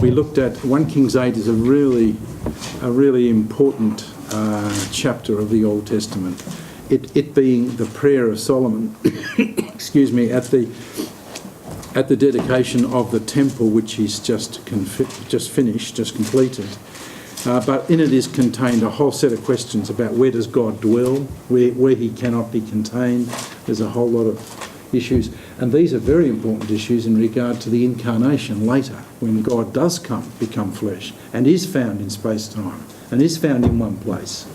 we looked at 1 Kings 8 is a really important chapter of the Old Testament. It being the prayer of Solomon, excuse me, at the dedication of the temple, which he's just completed. But in it is contained a whole set of questions about where does God dwell, where he cannot be contained. There's a whole lot of issues. And these are very important issues in regard to the incarnation later, when God does become flesh and is found in space-time and is found in one place.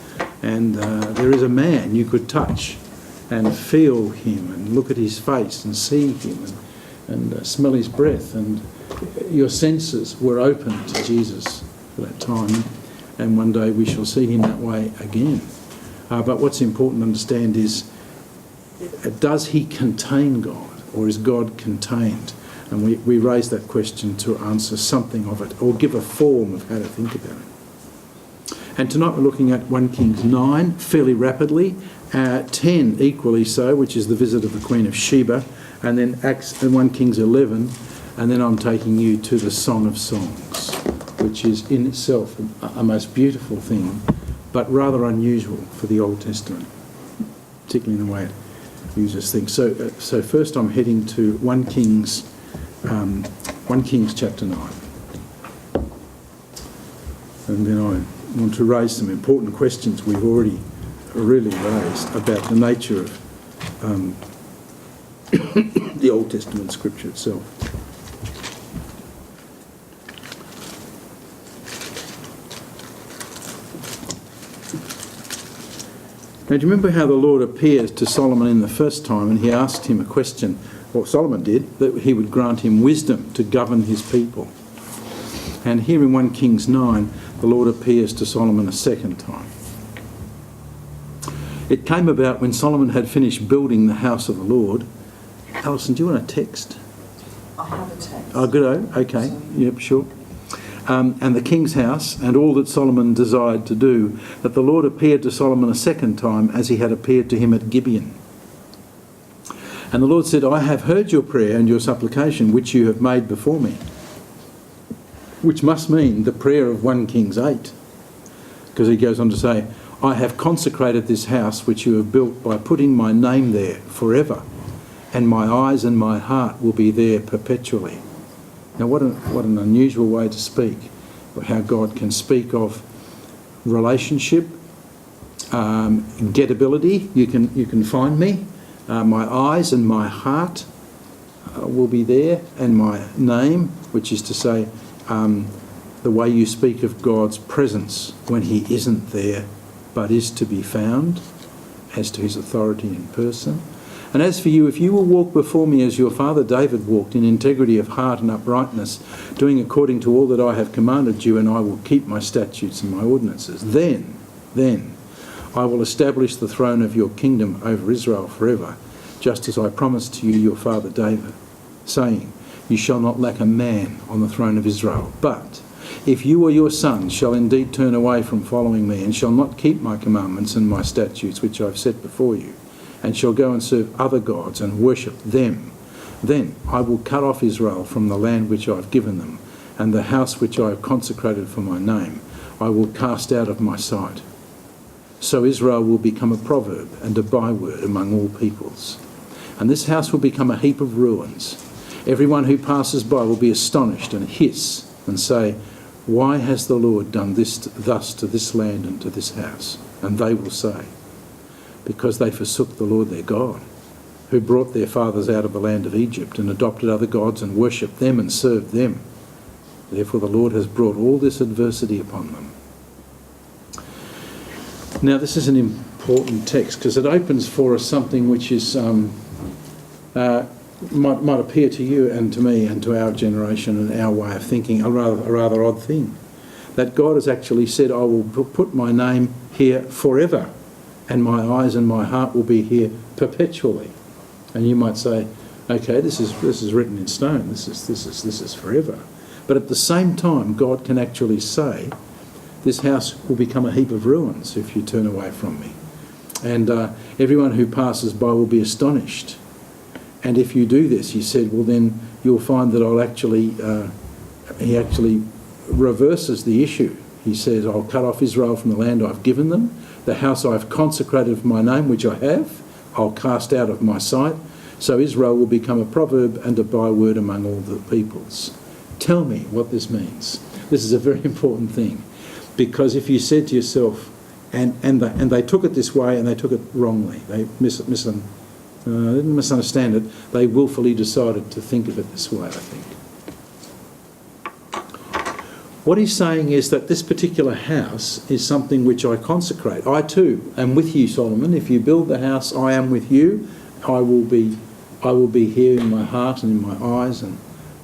And there is a man you could touch and feel him and look at his face and see him and smell his breath, and your senses were open to Jesus for that time, and one day we shall see him that way again. But what's important to understand is, does he contain God, or is God contained? And we raise that question to answer something of it, or give a form of how to think about it. And tonight we're looking at 1 Kings 9 fairly rapidly, 10 equally so, which is the visit of the Queen of Sheba, and then 1 Kings 11, and then I'm taking you to the Song of Songs, which is in itself a most beautiful thing, but rather unusual for the Old Testament, particularly in the way it uses things. So first I'm heading to 1 Kings chapter 9. And then I want to raise some important questions we've already really raised about the nature of the Old Testament scripture itself. Now, do you remember how the Lord appeared to Solomon in the first time, and he asked him a question, or Solomon did, that he would grant him wisdom to govern his people? And here in 1 Kings 9, the Lord appears to Solomon a second time. It came about when Solomon had finished building the house of the Lord. Alison, do you want a text? I have a text. Oh, good. Okay. Sorry. Yep, sure. And the king's house, and all that Solomon desired to do, that the Lord appeared to Solomon a second time, as he had appeared to him at Gibeon. And the Lord said, I have heard your prayer and your supplication, which you have made before me. Which must mean the prayer of 1 Kings 8. Because he goes on to say, I have consecrated this house which you have built by putting my name there forever, and my eyes and my heart will be there perpetually. Now what an unusual way to speak, or how God can speak of relationship, gettability. You can find me. My eyes and my heart will be there, and my name, which is to say, the way you speak of God's presence when he isn't there but is to be found, as to his authority in person. And as for you, if you will walk before me as your father David walked, in integrity of heart and uprightness, doing according to all that I have commanded you, and I will keep my statutes and my ordinances, then I will establish the throne of your kingdom over Israel forever, just as I promised to you your father David, saying, you shall not lack a man on the throne of Israel. But if you or your sons shall indeed turn away from following me, and shall not keep my commandments and my statutes which I have set before you, and shall go and serve other gods and worship them, then I will cut off Israel from the land which I have given them, and the house which I have consecrated for my name I will cast out of my sight. So Israel will become a proverb and a byword among all peoples. And this house will become a heap of ruins. Everyone who passes by will be astonished and hiss and say, why has the Lord done thus to this land and to this house? And they will say, because they forsook the Lord their God, who brought their fathers out of the land of Egypt, and adopted other gods and worshipped them and served them. Therefore the Lord has brought all this adversity upon them. Now this is an important text, because it opens for us something which is might appear to you and to me and to our generation and our way of thinking a rather odd thing. That God has actually said, I will put my name here forever, and my eyes and my heart will be here perpetually. And you might say, okay, this is written in stone. This is forever. But at the same time, God can actually say, this house will become a heap of ruins if you turn away from me. And everyone who passes by will be astonished. And if you do this, he said, well then you'll find that he actually reverses the issue. He says, I'll cut off Israel from the land I've given them. The house I've consecrated for my name, which I have, I'll cast out of my sight. So Israel will become a proverb and a byword among all the peoples. Tell me what this means. This is a very important thing. Because if you said to yourself, and they took it this way and they took it wrongly, they didn't misunderstand it, they willfully decided to think of it this way, I think. What he's saying is that this particular house is something which I consecrate. I too am with you, Solomon. If you build the house, I am with you. I will be here in my heart and in my eyes and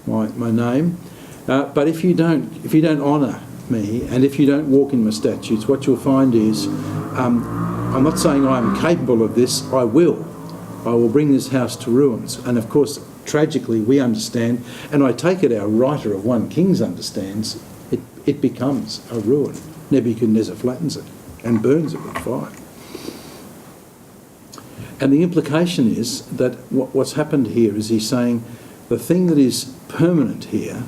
my name. But if you don't honour me and if you don't walk in my statutes, what you'll find is, I'm not saying I am capable of this. I will bring this house to ruins. And of course, tragically, we understand, and I take it our writer of 1 Kings understands, it becomes a ruin. Nebuchadnezzar flattens it and burns it with fire. And the implication is that what's happened here is he's saying the thing that is permanent here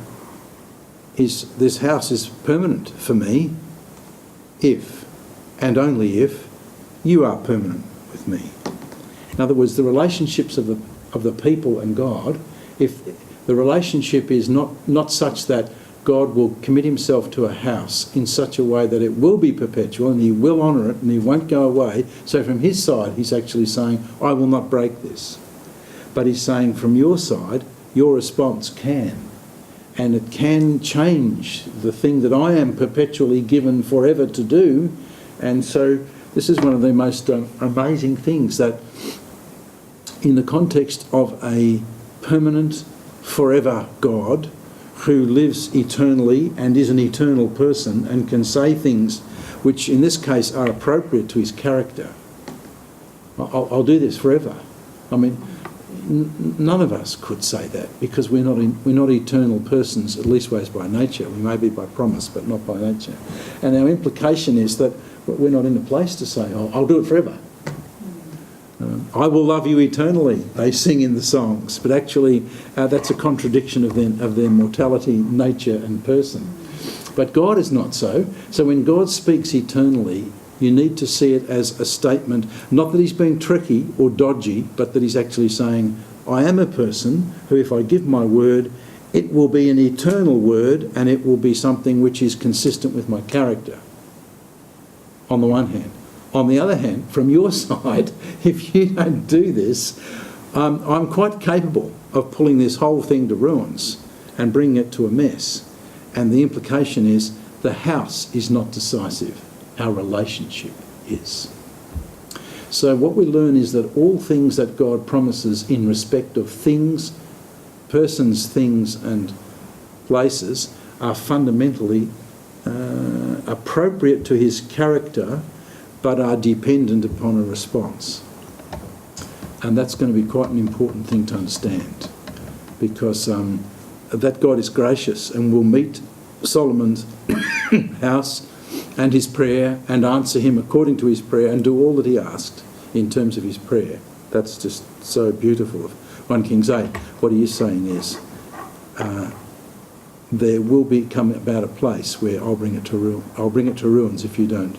is this house is permanent for me if, and only if, you are permanent with me. In other words, the relationships of the people and God, if the relationship is not such that God will commit himself to a house in such a way that it will be perpetual and he will honour it and he won't go away. So from his side, he's actually saying, I will not break this. But he's saying from your side, your response can. And it can change the thing that I am perpetually given forever to do. And so this is one of the most amazing things, that in the context of a permanent, forever God, who lives eternally and is an eternal person and can say things which in this case are appropriate to his character. I'll do this forever. I mean, none of us could say that because we're not eternal persons, at least ways by nature. We may be by promise, but not by nature. And our implication is that we're not in a place to say, oh, I'll do it forever. I will love you eternally, they sing in the songs, but actually that's a contradiction of their mortality, nature and person. But God is not so. So when God speaks eternally, you need to see it as a statement, not that he's being tricky or dodgy, but that he's actually saying, I am a person who, if I give my word, it will be an eternal word and it will be something which is consistent with my character, on the one hand. On the other hand, from your side, if you don't do this, I'm quite capable of pulling this whole thing to ruins and bringing it to a mess. And the implication is the house is not decisive. Our relationship is. So what we learn is that all things that God promises in respect of things, persons, things and places are fundamentally appropriate to his character, but are dependent upon a response. And that's going to be quite an important thing to understand, because that God is gracious and will meet Solomon's house and his prayer and answer him according to his prayer and do all that he asked in terms of his prayer. That's just so beautiful. Of 1 Kings 8, what he is saying is, there will come about a place where I'll bring it to ruins if you don't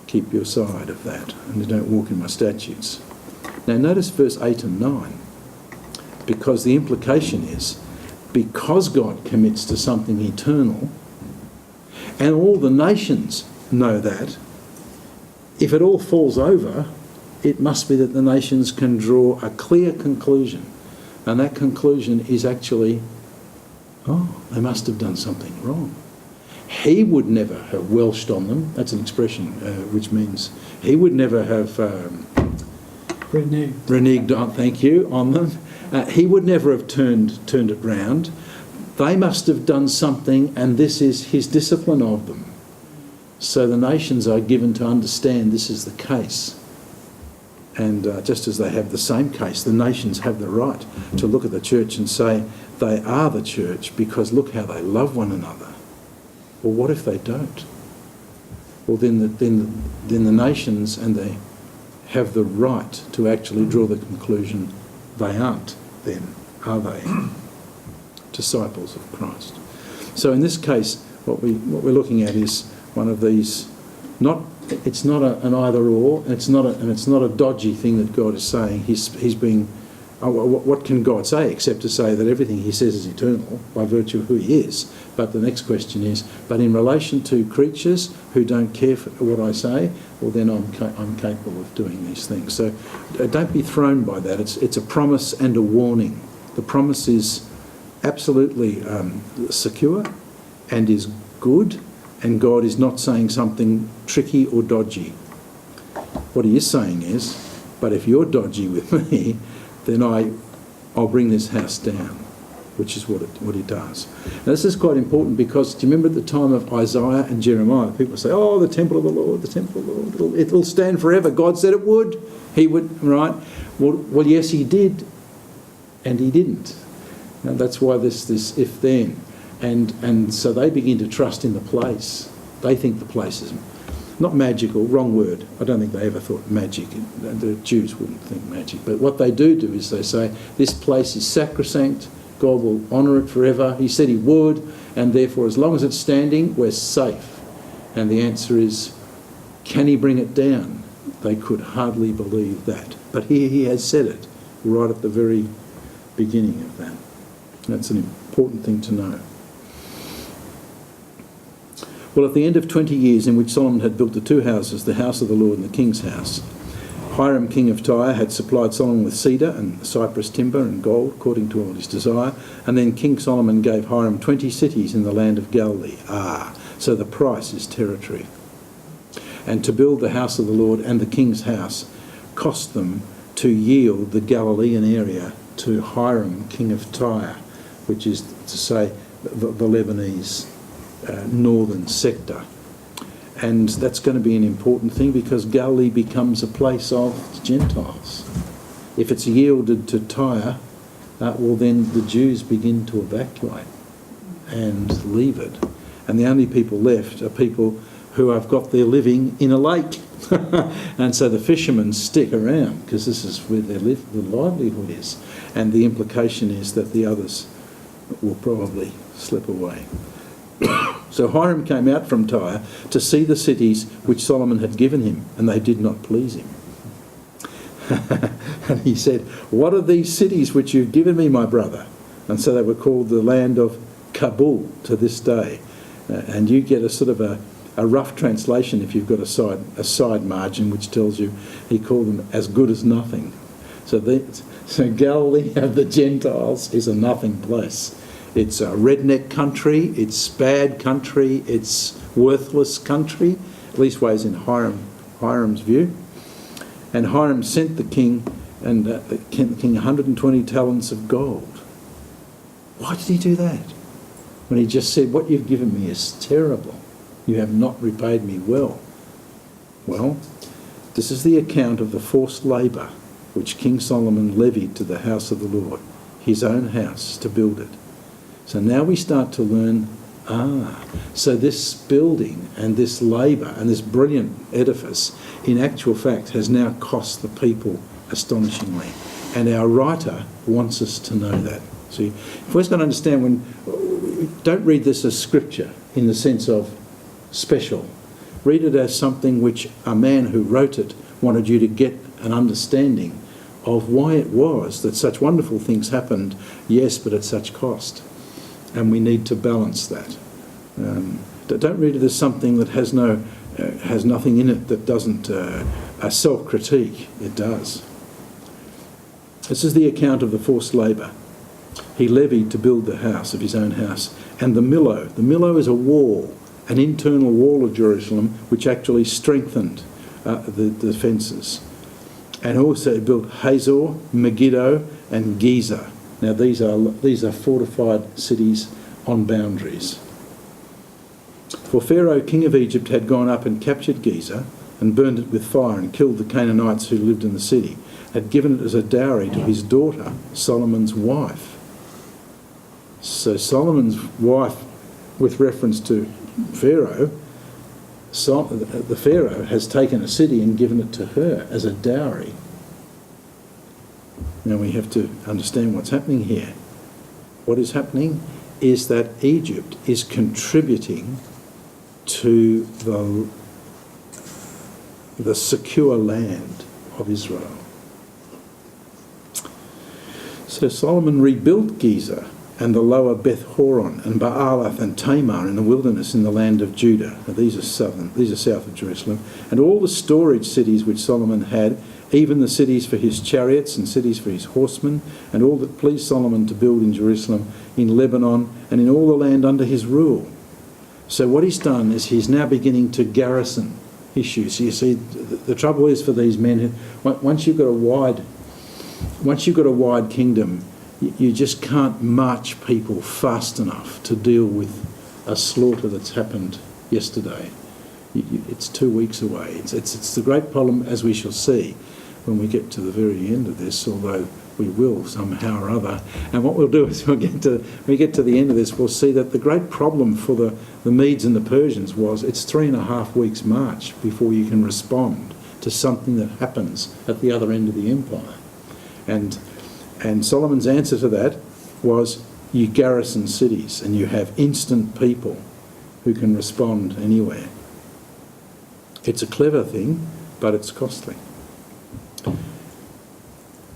keep your side of that and you don't walk in my statutes. Now notice verse 8 and 9, because the implication is, because God commits to something eternal, and all the nations know that, if it all falls over, it must be that the nations can draw a clear conclusion. And that conclusion is actually, oh, they must have done something wrong. He would never have welched on them. That's an expression which means he would never have reneged on, thank you, on them. He would never have turned it round. They must have done something, and this is his discipline of them. So the nations are given to understand this is the case. And just as they have the same case, the nations have the right to look at the church and say, they are the church because look how they love one another. Well, what if they don't? Well, then the nations and they have the right to actually draw the conclusion they aren't then, are they? Disciples of Christ. So in this case, what we're looking at is one of these. It's not an either or, and it's not a dodgy thing that God is saying. He's being. What can God say except to say that everything He says is eternal by virtue of who He is? But the next question is, but in relation to creatures who don't care for what I say, well then I'm capable of doing these things. So don't be thrown by that. It's a promise and a warning. The promise is absolutely secure and is good, and God is not saying something tricky or dodgy. What He is saying is, but if you're dodgy with me, then I'll bring this house down, which is what He does. Now this is quite important because, do you remember at the time of Isaiah and Jeremiah, people say, oh, the temple of the Lord, the temple of the Lord, it'll stand forever. God said it would. He would, right? Well, yes, He did, and He didn't. Now that's why this if-then. And so they begin to trust in the place. They think the place is not magical, wrong word. I don't think they ever thought magic. The Jews wouldn't think magic. But what they do is they say, this place is sacrosanct, God will honour it forever. He said He would, and therefore as long as it's standing, we're safe. And the answer is, can He bring it down? They could hardly believe that. But here He has said it, right at the very beginning of that. That's an important thing to know. Well, at the end of 20 years in which Solomon had built the two houses, the house of the Lord and the king's house, Hiram, king of Tyre, had supplied Solomon with cedar and cypress timber and gold, according to all his desire. And then King Solomon gave Hiram 20 cities in the land of Galilee. So the price is territory. And to build the house of the Lord and the king's house cost them to yield the Galilean area to Hiram, king of Tyre, which is to say the Lebanese northern sector. And that's going to be an important thing because Galilee becomes a place of Gentiles. If it's yielded to Tyre, well then the Jews begin to evacuate and leave it. And the only people left are people who have got their living in a lake. And so the fishermen stick around because this is where their livelihood is. And the implication is that the others will probably slip away. So Hiram came out from Tyre to see the cities which Solomon had given him, and they did not please him. And he said, what are these cities which you've given me, my brother? And so they were called the land of Kabul to this day. And you get a sort of a rough translation if you've got a side margin which tells you he called them as good as nothing. So Galilee of the Gentiles is a nothing place. It's a redneck country, it's bad country, it's worthless country, at least ways in Hiram's view. And Hiram sent the king and the king 120 talents of gold. Why did he do that? When he just said, what you've given me is terrible. You have not repaid me well. Well, this is the account of the forced labour which King Solomon levied to the house of the Lord, his own house, to build it. So now we start to learn, so this building and this labour and this brilliant edifice in actual fact has now cost the people astonishingly. And our writer wants us to know that. See, if we're going to understand, don't read this as scripture in the sense of special. Read it as something which a man who wrote it wanted you to get an understanding of why it was that such wonderful things happened, yes, but at such cost. And we need to balance that. Don't read it as something that has nothing in it that doesn't a self-critique. It does. This is the account of the forced labour. He levied to build the house of his own house. And the Millo. The Millo is a wall, an internal wall of Jerusalem, which actually strengthened the defences. And also built Hazor, Megiddo, and Giza. Now these are fortified cities on boundaries. For Pharaoh, king of Egypt, had gone up and captured Giza and burned it with fire and killed the Canaanites who lived in the city, had given it as a dowry to his daughter, Solomon's wife. So Solomon's wife, with reference to Pharaoh, the Pharaoh has taken a city and given it to her as a dowry. Now we have to understand what's happening here. What is happening is that Egypt is contributing to the secure land of Israel. So Solomon rebuilt Giza and the lower Beth Horon and Baalath and Tamar in the wilderness in the land of Judah. Now these are south of Jerusalem. And all the storage cities which Solomon had, even the cities for his chariots and cities for his horsemen, and all that pleased Solomon to build in Jerusalem, in Lebanon, and in all the land under his rule. So what he's done is he's now beginning to garrison issues. You see, the trouble is for these men, once you've got a wide kingdom, you just can't march people fast enough to deal with a slaughter that's happened yesterday. It's 2 weeks away. It's the great problem, as we shall see when we get to the very end of this, although we will somehow or other. And what we'll do is when we get to the end of this, we'll see that the great problem for the Medes and the Persians was it's 3.5 weeks march before you can respond to something that happens at the other end of the empire. And Solomon's answer to that was you garrison cities and you have instant people who can respond anywhere. It's a clever thing, but it's costly.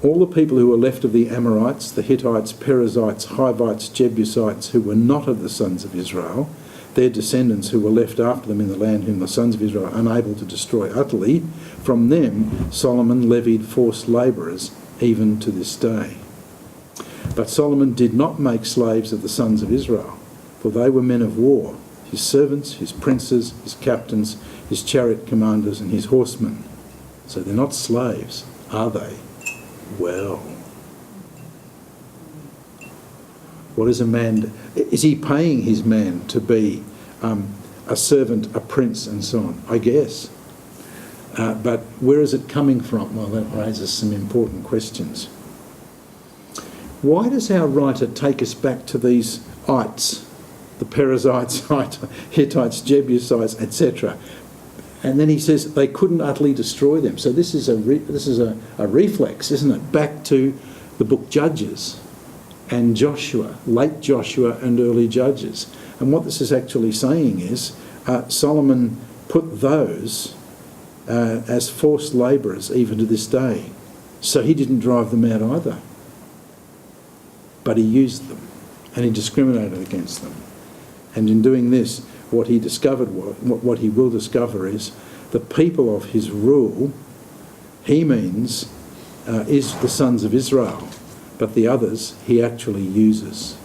All the people who were left of the Amorites, the Hittites, Perizzites, Hivites, Jebusites, who were not of the sons of Israel, their descendants who were left after them in the land whom the sons of Israel are unable to destroy utterly, from them Solomon levied forced labourers even to this day. But Solomon did not make slaves of the sons of Israel, for they were men of war, his servants, his princes, his captains, his chariot commanders and his horsemen. So they're not slaves, are they? Well, what is a man? Is he paying his man to be a servant, a prince and so on? I guess. But where is it coming from? Well, that raises some important questions. Why does our writer take us back to these ites, the Perizzites, Hittites, Jebusites, etc.? And then he says they couldn't utterly destroy them. So this is a reflex, isn't it? Back to the book Judges and Joshua, late Joshua and early Judges. And what this is actually saying is Solomon put those as forced labourers even to this day. So he didn't drive them out either. But he used them and he discriminated against them. And in doing this, what he discovered what he will discover is the people of his rule, he means, is the sons of Israel, but the others he actually uses.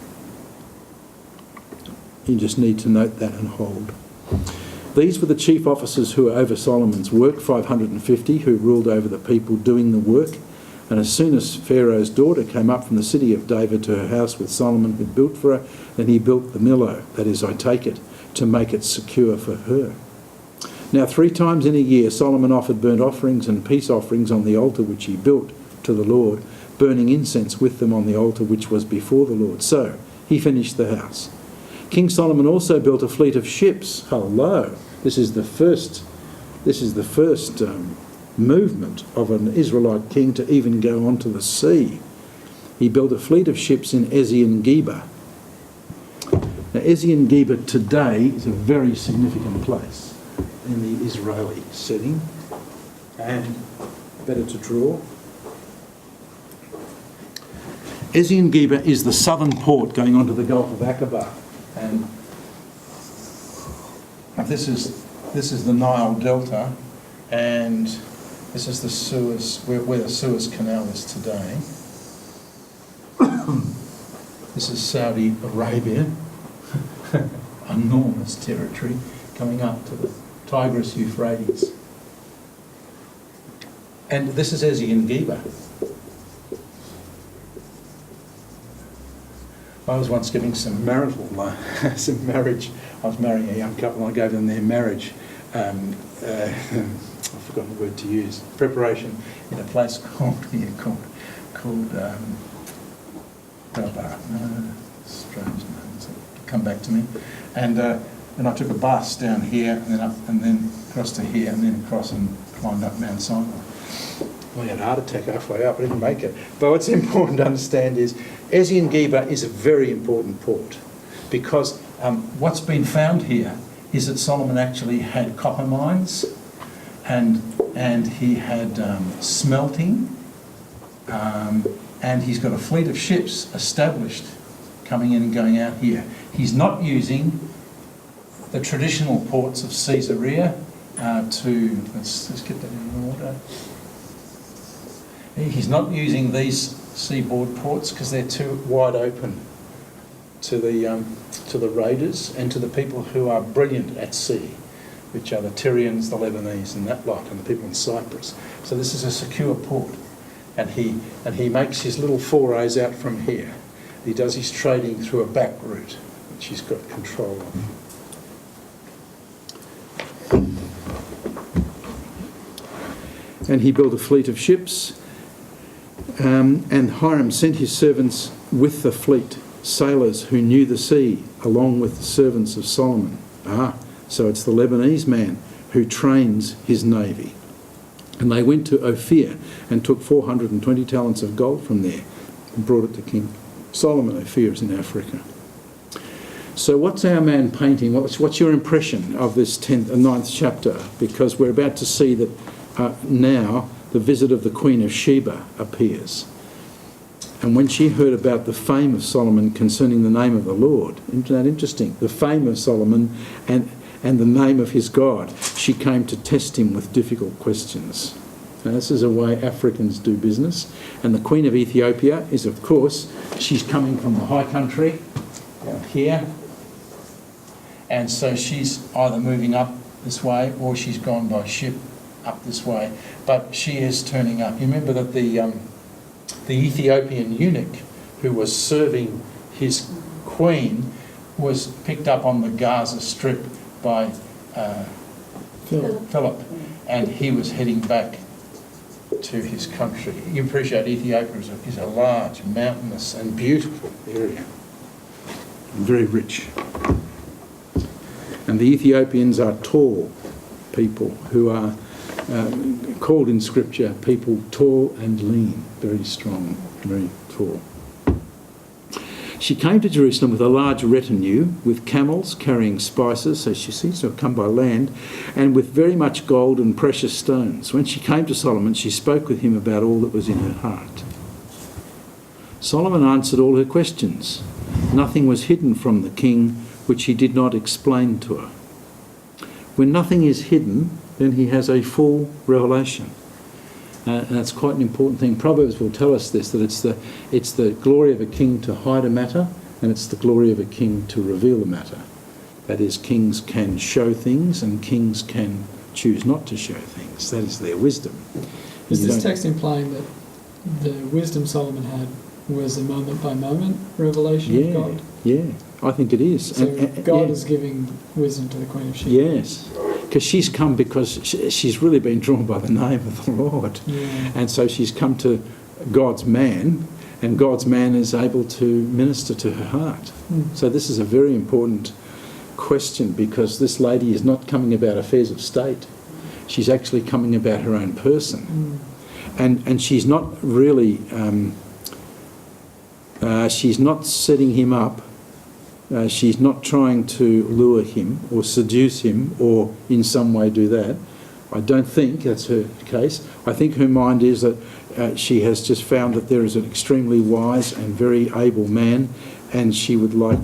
You just need to note that and hold. These were the chief officers who were over Solomon's work, 550, who ruled over the people doing the work. And as soon as Pharaoh's daughter came up from the city of David to her house with Solomon had built for her, then he built the Millo, that is, I take it, to make it secure for her. Now 3 times in a year Solomon offered burnt offerings and peace offerings on the altar which he built to the Lord, burning incense with them on the altar which was before the Lord. So he finished the house. King Solomon also built a fleet of ships. Hello, this is the first movement of an Israelite king to even go onto the sea. He built a fleet of ships in Ezion-Geber. Now, Ezion-Geber today is a very significant place in the Israeli setting. And better to draw. Ezion-Geber is the southern port going onto the Gulf of Aqaba. And this is the Nile Delta, and this is the Suez, where the Suez Canal is today. This is Saudi Arabia, enormous territory coming up to the Tigris Euphrates. And this is Ezion-Geber. I was once giving some marriage. I was marrying a young couple and I gave them their marriage. I've forgotten the word to use. Preparation in a place called Rabat. No, strange name. So come back to me. And I took a bus down here and then up and then across to here and then across and climbed up Mount Sinai. I had a heart attack halfway up. I didn't make it. But what's important to understand is Ezion-Geber is a very important port. because what's been found here is that Solomon actually had copper mines, and he had smelting, and he's got a fleet of ships established coming in and going out here. He's not using the traditional ports of Caesarea let's get that in order. He's not using these seaboard ports because they're too wide open to the raiders and to the people who are brilliant at sea, which are the Tyrians, the Lebanese and that lot, and the people in Cyprus. So this is a secure port, and he makes his little forays out from here. He does his trading through a back route, which he's got control of. And he built a fleet of ships, and Hiram sent his servants with the fleet, sailors who knew the sea, along with the servants of Solomon. So it's the Lebanese man who trains his navy. And they went to Ophir and took 420 talents of gold from there and brought it to King Solomon. Ophir is in Africa. So what's our man painting? What's your impression of this 9th chapter? Because we're about to see that now the visit of the Queen of Sheba appears. And when she heard about the fame of Solomon concerning the name of the Lord, isn't that interesting? The fame of Solomon and the name of his God, she came to test him with difficult questions. Now, this is a way Africans do business. And the Queen of Ethiopia is, of course, she's coming from the high country down here. And so she's either moving up this way or she's gone by ship up this way. But she is turning up. You remember that the Ethiopian eunuch who was serving his queen was picked up on the Gaza Strip by Philip, and he was heading back to his country. You appreciate Ethiopia is a large, mountainous and beautiful area, and very rich. And the Ethiopians are tall people who are called in Scripture people tall and lean, very strong, very tall. She came to Jerusalem with a large retinue, with camels carrying spices, so she seems to have come by land, and with very much gold and precious stones. When she came to Solomon, she spoke with him about all that was in her heart. Solomon answered all her questions. Nothing was hidden from the king which he did not explain to her. When nothing is hidden, then he has a full revelation. And that's quite an important thing. Proverbs will tell us this, that it's the glory of a king to hide a matter, and it's the glory of a king to reveal a matter. That is, kings can show things and kings can choose not to show things. That is their wisdom. Is this text implying that the wisdom Solomon had was a moment-by-moment revelation of God? Yeah, I think it is. So God is giving wisdom to the Queen of Sheba. Yes. Because she's come because she's really been drawn by the name of the Lord. Yeah. And so she's come to God's man, and God's man is able to minister to her heart. So this is a very important question, because this lady is not coming about affairs of state. She's actually coming about her own person. And she's not really, she's not setting him up. She's not trying to lure him or seduce him or in some way do that. I don't think that's her case. I think her mind is that she has just found that there is an extremely wise and very able man, and she would like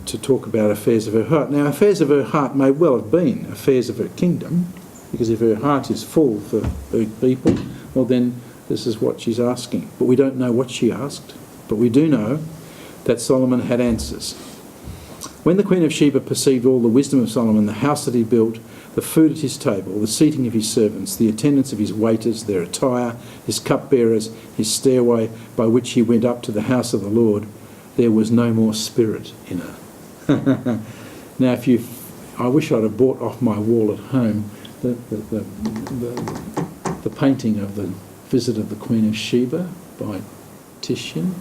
to talk about affairs of her heart. Now, affairs of her heart may well have been affairs of her kingdom, because if her heart is full for her people, well then this is what she's asking. But we don't know what she asked, but we do know that Solomon had answers. When the Queen of Sheba perceived all the wisdom of Solomon, the house that he built, the food at his table, the seating of his servants, the attendance of his waiters, their attire, his cupbearers, his stairway by which he went up to the house of the Lord, there was no more spirit in her. Now, I wish I'd have bought off my wall at home the painting of the visit of the Queen of Sheba by Titian,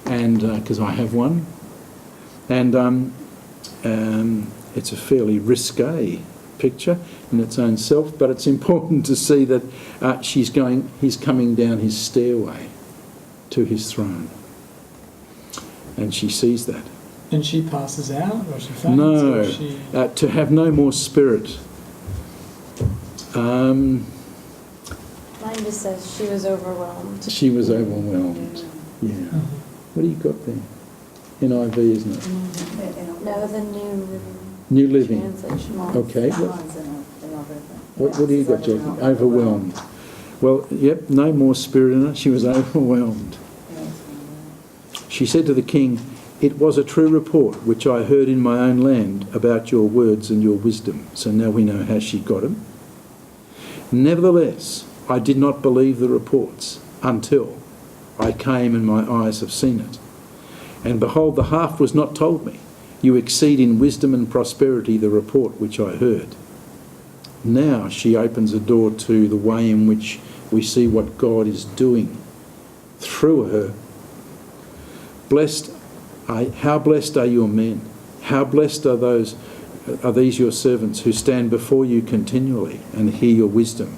and because I have one, and it's a fairly risque picture in its own self, but it's important to see that he's coming down his stairway to his throne, and she sees that. And she passes out, or she faints, No, or she... to have no more spirit. Mine just says she was overwhelmed. She was overwhelmed. Yeah. What do you got there? NIV, isn't it? No, the New Living. translation. Okay. What do you got, Jackie? Overwhelmed. Well, yep, no more spirit in her. She was overwhelmed. She said to the king, "It was a true report which I heard in my own land about your words and your wisdom." So now we know how she got them. "Nevertheless, I did not believe the reports until I came and my eyes have seen it. And behold, the half was not told me. You exceed in wisdom and prosperity the report which I heard." Now she opens a door to the way in which we see what God is doing through her. How blessed are your men? How blessed are these your servants who stand before you continually and hear your wisdom.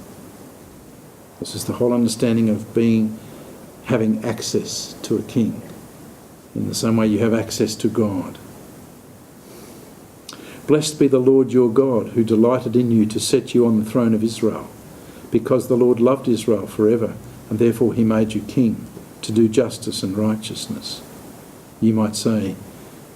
This is the whole understanding of having access to a king. In the same way you have access to God. "Blessed be the Lord your God, who delighted in you to set you on the throne of Israel, because the Lord loved Israel forever, and therefore he made you king, to do justice and righteousness." You might say,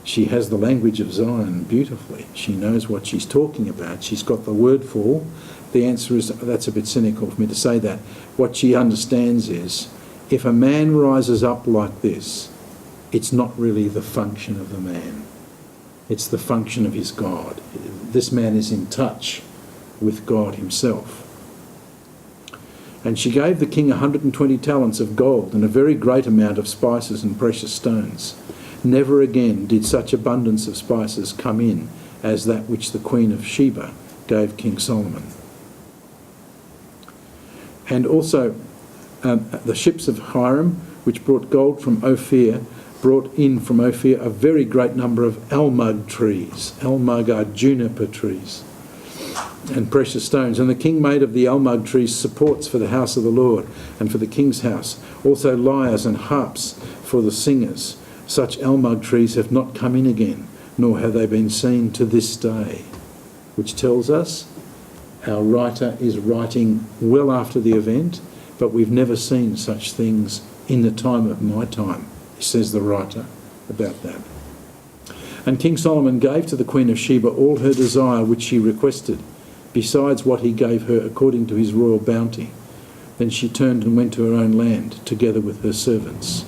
she has the language of Zion beautifully. She knows what she's talking about. She's got the word for all. The answer is, that's a bit cynical for me to say that. What she understands is, if a man rises up like this, it's not really the function of the man. It's the function of his God. This man is in touch with God himself. "And she gave the king 120 talents of gold and a very great amount of spices and precious stones. Never again did such abundance of spices come in as that which the Queen of Sheba gave King Solomon. And also the ships of Hiram, which brought gold from Ophir, brought in from Ophir a very great number of almug trees." Almug are juniper trees. "And precious stones. And the king made of the almug trees supports for the house of the Lord and for the king's house. Also lyres and harps for the singers. Such almug trees have not come in again, nor have they been seen to this day." Which tells us our writer is writing well after the event, but we've never seen such things in the time of my time, says the writer about that. "And King Solomon gave to the Queen of Sheba all her desire which she requested, besides what he gave her according to his royal bounty. Then she turned and went to her own land, together with her servants.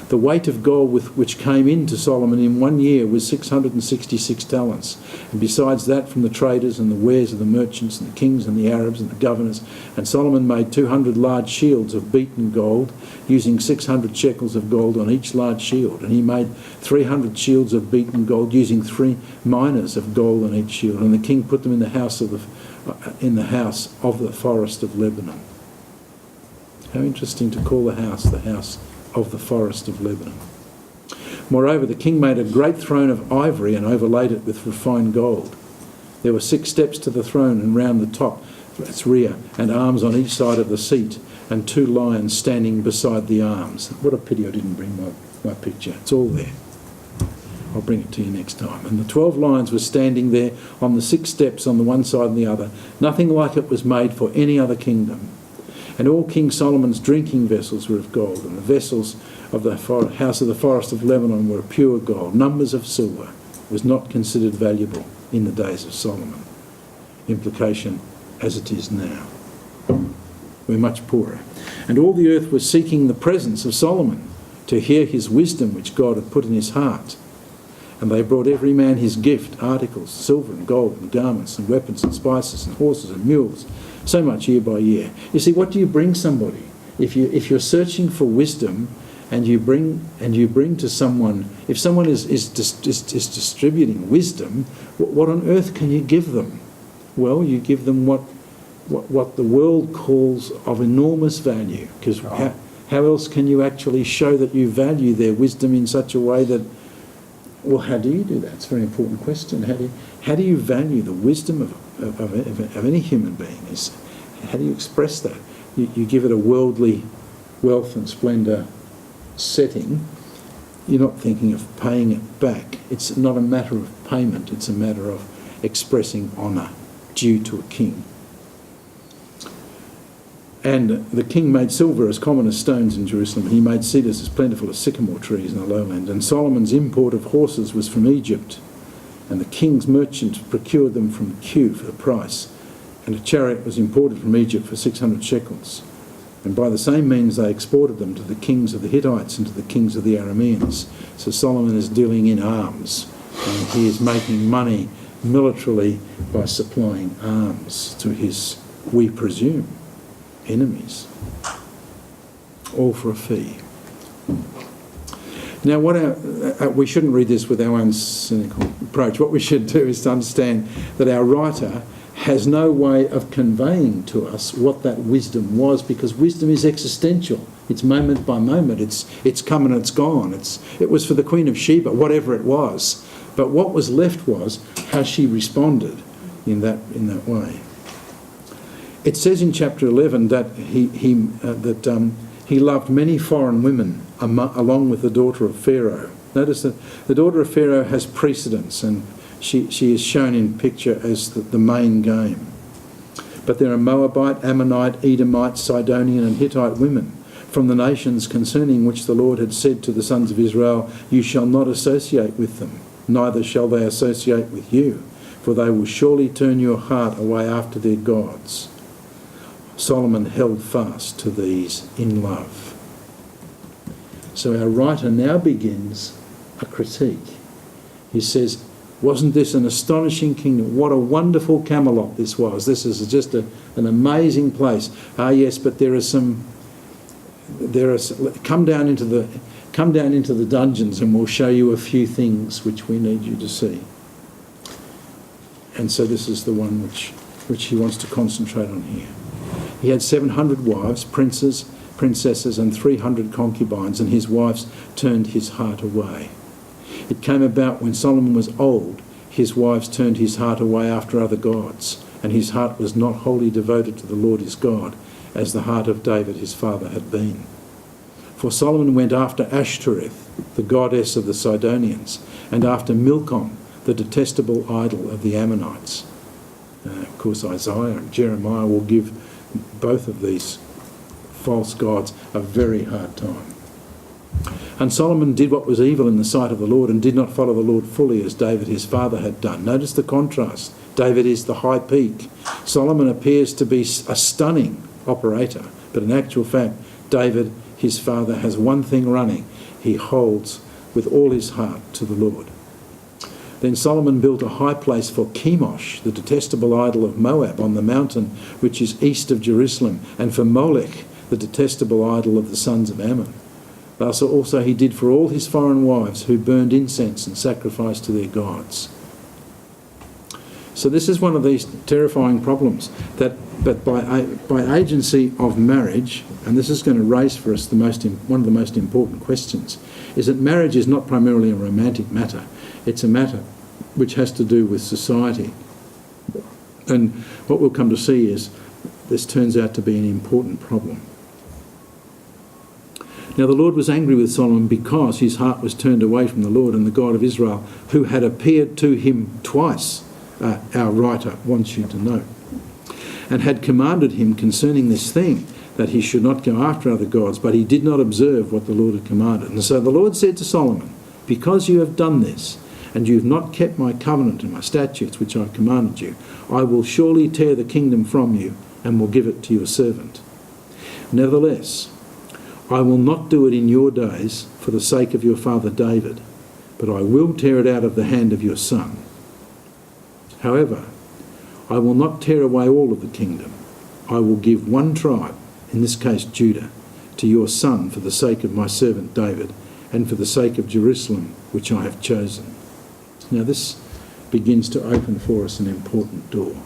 The weight of gold which came in to Solomon in 1 year was 666 talents. And besides that, from the traders and the wares of the merchants and the kings and the Arabs and the governors. And Solomon made 200 large shields of beaten gold, using 600 shekels of gold on each large shield. And he made 300 shields of beaten gold, using 3 minas of gold on each shield. And the king put them in the house of the forest of Lebanon." How interesting to call the house of the forest of Lebanon. "Moreover, the king made a great throne of ivory and overlaid it with refined gold. There were 6 steps to the throne, and round the top, its rear, and arms on each side of the seat, and 2 lions standing beside the arms." What a pity I didn't bring my picture. It's all there. I'll bring it to you next time. "And the 12 lions were standing there on the 6 steps on the one side and the other. Nothing like it was made for any other kingdom. And all King Solomon's drinking vessels were of gold, and the vessels of the house of the forest of Lebanon were pure gold. Numbers of silver was not considered valuable in the days of Solomon." Implication, as it is now. We're much poorer. "And all the earth was seeking the presence of Solomon, to hear his wisdom which God had put in his heart. And they brought every man his gift, articles, silver and gold and garments and weapons and spices and horses and mules, so much year by year." You see, what do you bring somebody? If you're searching for wisdom and you bring to someone, if someone is distributing wisdom, what on earth can you give them? Well, you give them what the world calls of enormous value, because how else can you actually show that you value their wisdom in such a way that, well, how do you do that? It's a very important question. How do you value the wisdom of any human being? How do you express that? You give it a worldly wealth and splendour setting, you're not thinking of paying it back. It's not a matter of payment, it's a matter of expressing honour due to a king. And the king made silver as common as stones in Jerusalem, and he made cedars as plentiful as sycamore trees in the lowland. And Solomon's import of horses was from Egypt, and the king's merchant procured them from Kew for the price. And a chariot was imported from Egypt for 600 shekels. And by the same means they exported them to the kings of the Hittites and to the kings of the Arameans. So Solomon is dealing in arms, and he is making money militarily by supplying arms to his, we presume, enemies, all for a fee. Now, we shouldn't read this with our own cynical approach. What we should do is to understand that our writer has no way of conveying to us what that wisdom was, because wisdom is existential. It's moment by moment. It's come and it's gone. It was for the Queen of Sheba, whatever it was. But what was left was how she responded in that way. It says in chapter 11 that he loved many foreign women along with the daughter of Pharaoh. Notice that the daughter of Pharaoh has precedence, and she is shown in picture as the main game. But there are Moabite, Ammonite, Edomite, Sidonian and Hittite women from the nations concerning which the Lord had said to the sons of Israel, "You shall not associate with them, neither shall they associate with you, for they will surely turn your heart away after their gods." Solomon held fast to these in love. So our writer now begins a critique. He says, wasn't this an astonishing kingdom? What a wonderful Camelot this was. This is just an amazing place. Ah, yes, but come down into the dungeons and we'll show you a few things which we need you to see. And so this is the one which he wants to concentrate on here. He had 700 wives, princesses, and 300 concubines, and his wives turned his heart away. It came about when Solomon was old, his wives turned his heart away after other gods, and his heart was not wholly devoted to the Lord his God, as the heart of David his father had been. For Solomon went after Ashtoreth, the goddess of the Sidonians, and after Milcom, the detestable idol of the Ammonites. Of course, Isaiah and Jeremiah will give both of these false gods a very hard time. And Solomon did what was evil in the sight of the Lord and did not follow the Lord fully as David his father had done. Notice the contrast. David is the high peak. Solomon appears to be a stunning operator, but in actual fact, David, his father, has one thing running. He holds with all his heart to the Lord. Then Solomon built a high place for Chemosh, the detestable idol of Moab, on the mountain which is east of Jerusalem, and for Molech, the detestable idol of the sons of Ammon. Thus also he did for all his foreign wives who burned incense and sacrificed to their gods. So this is one of these terrifying problems, but by agency of marriage, and this is going to raise for us one of the most important questions, is that marriage is not primarily a romantic matter. It's a matter which has to do with society. And what we'll come to see is this turns out to be an important problem. Now the Lord was angry with Solomon because his heart was turned away from the Lord and the God of Israel, who had appeared to him twice, our writer wants you to know, and had commanded him concerning this thing, that he should not go after other gods, but he did not observe what the Lord had commanded. And so the Lord said to Solomon, because you have done this, and you have not kept my covenant and my statutes which I have commanded you, I will surely tear the kingdom from you and will give it to your servant. Nevertheless, I will not do it in your days for the sake of your father David, but I will tear it out of the hand of your son. However, I will not tear away all of the kingdom. I will give one tribe, in this case Judah, to your son for the sake of my servant David and for the sake of Jerusalem, which I have chosen. Now this begins to open for us an important door.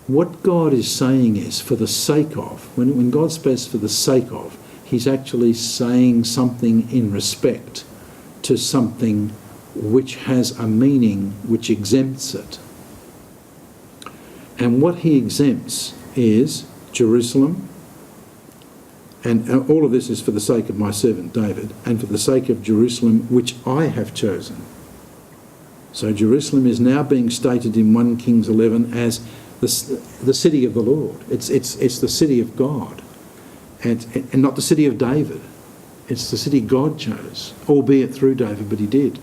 What God is saying is, for the sake of, when God says for the sake of, he's actually saying something in respect to something which has a meaning which exempts it. And what he exempts is Jerusalem And all of this is for the sake of my servant David and for the sake of Jerusalem, which I have chosen. So Jerusalem is now being stated in 1 Kings 11 as the city of the Lord. It's the city of God, and not the city of David. It's the city God chose, albeit through David, but he did.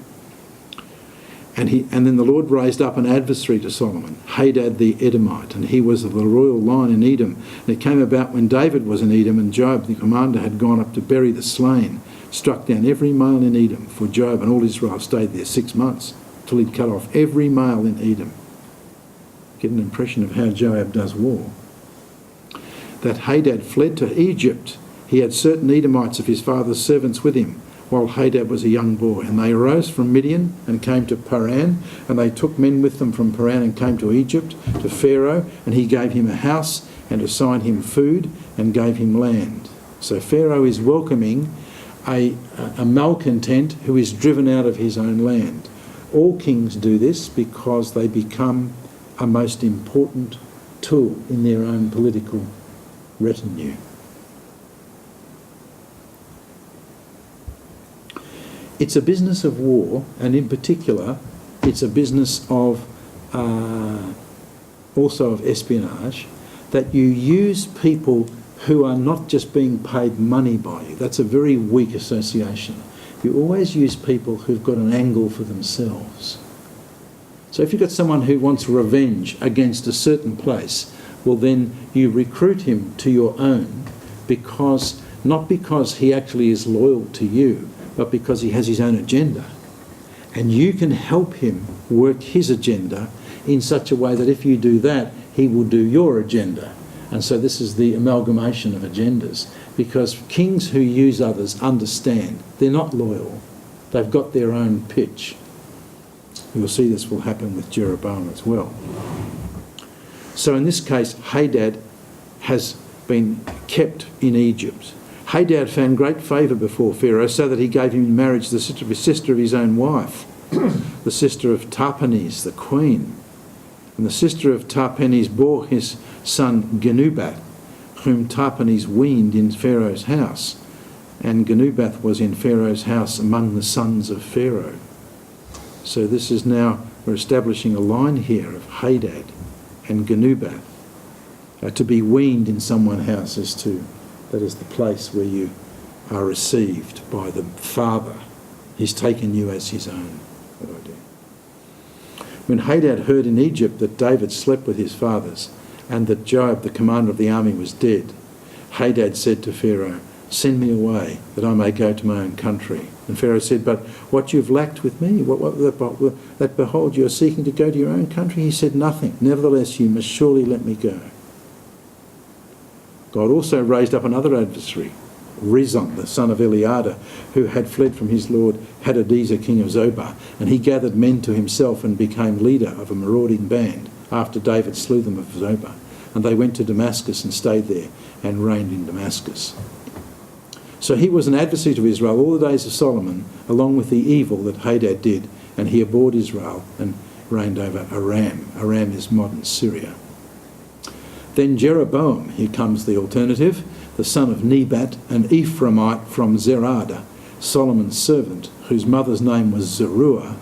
And then the Lord raised up an adversary to Solomon, Hadad the Edomite, and he was of the royal line in Edom. And it came about when David was in Edom, and Joab the commander had gone up to bury the slain, struck down every male in Edom, for Joab and all Israel stayed there 6 months, till he'd cut off every male in Edom. Get an impression of how Joab does war. That Hadad fled to Egypt. He had certain Edomites of his father's servants with him, while Hadad was a young boy. And they arose from Midian and came to Paran, and they took men with them from Paran and came to Egypt, to Pharaoh, and he gave him a house and assigned him food and gave him land. So Pharaoh is welcoming a malcontent who is driven out of his own land. All kings do this because they become a most important tool in their own political retinue. It's a business of war, and in particular, it's a business of also of espionage, that you use people who are not just being paid money by you. That's a very weak association. You always use people who've got an angle for themselves. So if you've got someone who wants revenge against a certain place, well then you recruit him to your own not because he actually is loyal to you, but because he has his own agenda. And you can help him work his agenda in such a way that if you do that, he will do your agenda. And so this is the amalgamation of agendas, because kings who use others understand they're not loyal. They've got their own pitch. You'll see this will happen with Jeroboam as well. So in this case, Hadad has been kept in Egypt. Hadad found great favour before Pharaoh, so that he gave him in marriage the sister of his own wife, the sister of Tahpenes, the queen. And the sister of Tahpenes bore his son Genubath, whom Tahpenes weaned in Pharaoh's house. And Genubath was in Pharaoh's house among the sons of Pharaoh. So this is now, we're establishing a line here of Hadad and Genubath. To be weaned in someone's house that is the place where you are received by the Father. He's taken you as his own. What I do. When Hadad heard in Egypt that David slept with his fathers and that Joab, the commander of the army, was dead, Hadad said to Pharaoh, "Send me away, that I may go to my own country." And Pharaoh said, "But what you've lacked with me, that behold, you are seeking to go to your own country?" He said, "Nothing. Nevertheless, you must surely let me go." God also raised up another adversary, Rezon, the son of Eliada, who had fled from his lord Hadadezer, king of Zobah, and he gathered men to himself and became leader of a marauding band after David slew them of Zobah. And they went to Damascus and stayed there and reigned in Damascus. So he was an adversary to Israel all the days of Solomon, along with the evil that Hadad did, and he abhorred Israel and reigned over Aram. Aram is modern Syria. Then Jeroboam, here comes the alternative, the son of Nebat, an Ephraimite from Zerada, Solomon's servant, whose mother's name was Zeruiah,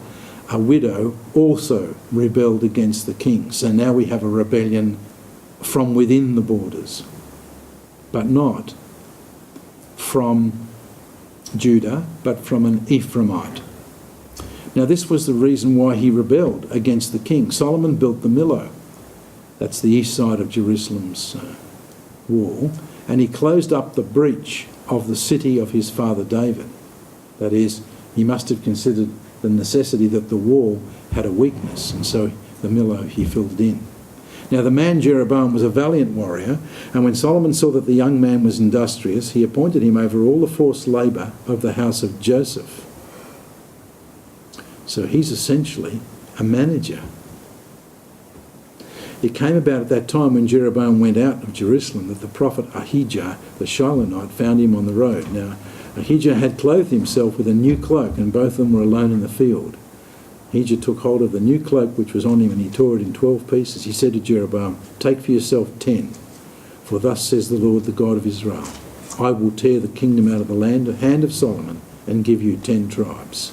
a widow, also rebelled against the king. So now we have a rebellion from within the borders, but not from Judah, but from an Ephraimite. Now this was the reason why he rebelled against the king. Solomon built the Millo. That's the east side of Jerusalem's wall. And he closed up the breach of the city of his father David. That is, he must have considered the necessity that the wall had a weakness, and so the Millo he filled in. Now the man Jeroboam was a valiant warrior, and when Solomon saw that the young man was industrious, he appointed him over all the forced labour of the house of Joseph. So he's essentially a manager. It came about at that time when Jeroboam went out of Jerusalem that the prophet Ahijah the Shilonite found him on the road. Now Ahijah had clothed himself with a new cloak, and both of them were alone in the field. Ahijah took hold of the new cloak which was on him, and he tore it in 12 pieces. He said to Jeroboam, "Take for yourself 10, for thus says the Lord, the God of Israel, I will tear the kingdom out of the hand of Solomon and give you 10 tribes.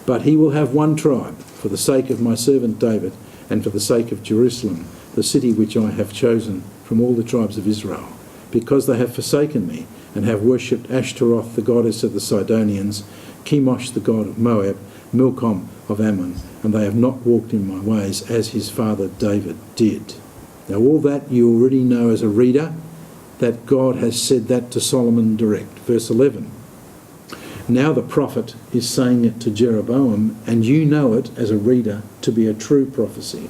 But he will have one tribe for the sake of my servant David and for the sake of Jerusalem, the city which I have chosen from all the tribes of Israel, because they have forsaken me and have worshipped Ashtaroth, the goddess of the Sidonians, Chemosh, the god of Moab, Milcom of Ammon, and they have not walked in my ways as his father David did. Now all that you already know as a reader, that God has said that to Solomon direct. Verse 11. Now the prophet is saying it to Jeroboam, and you know it as a reader to be a true prophecy.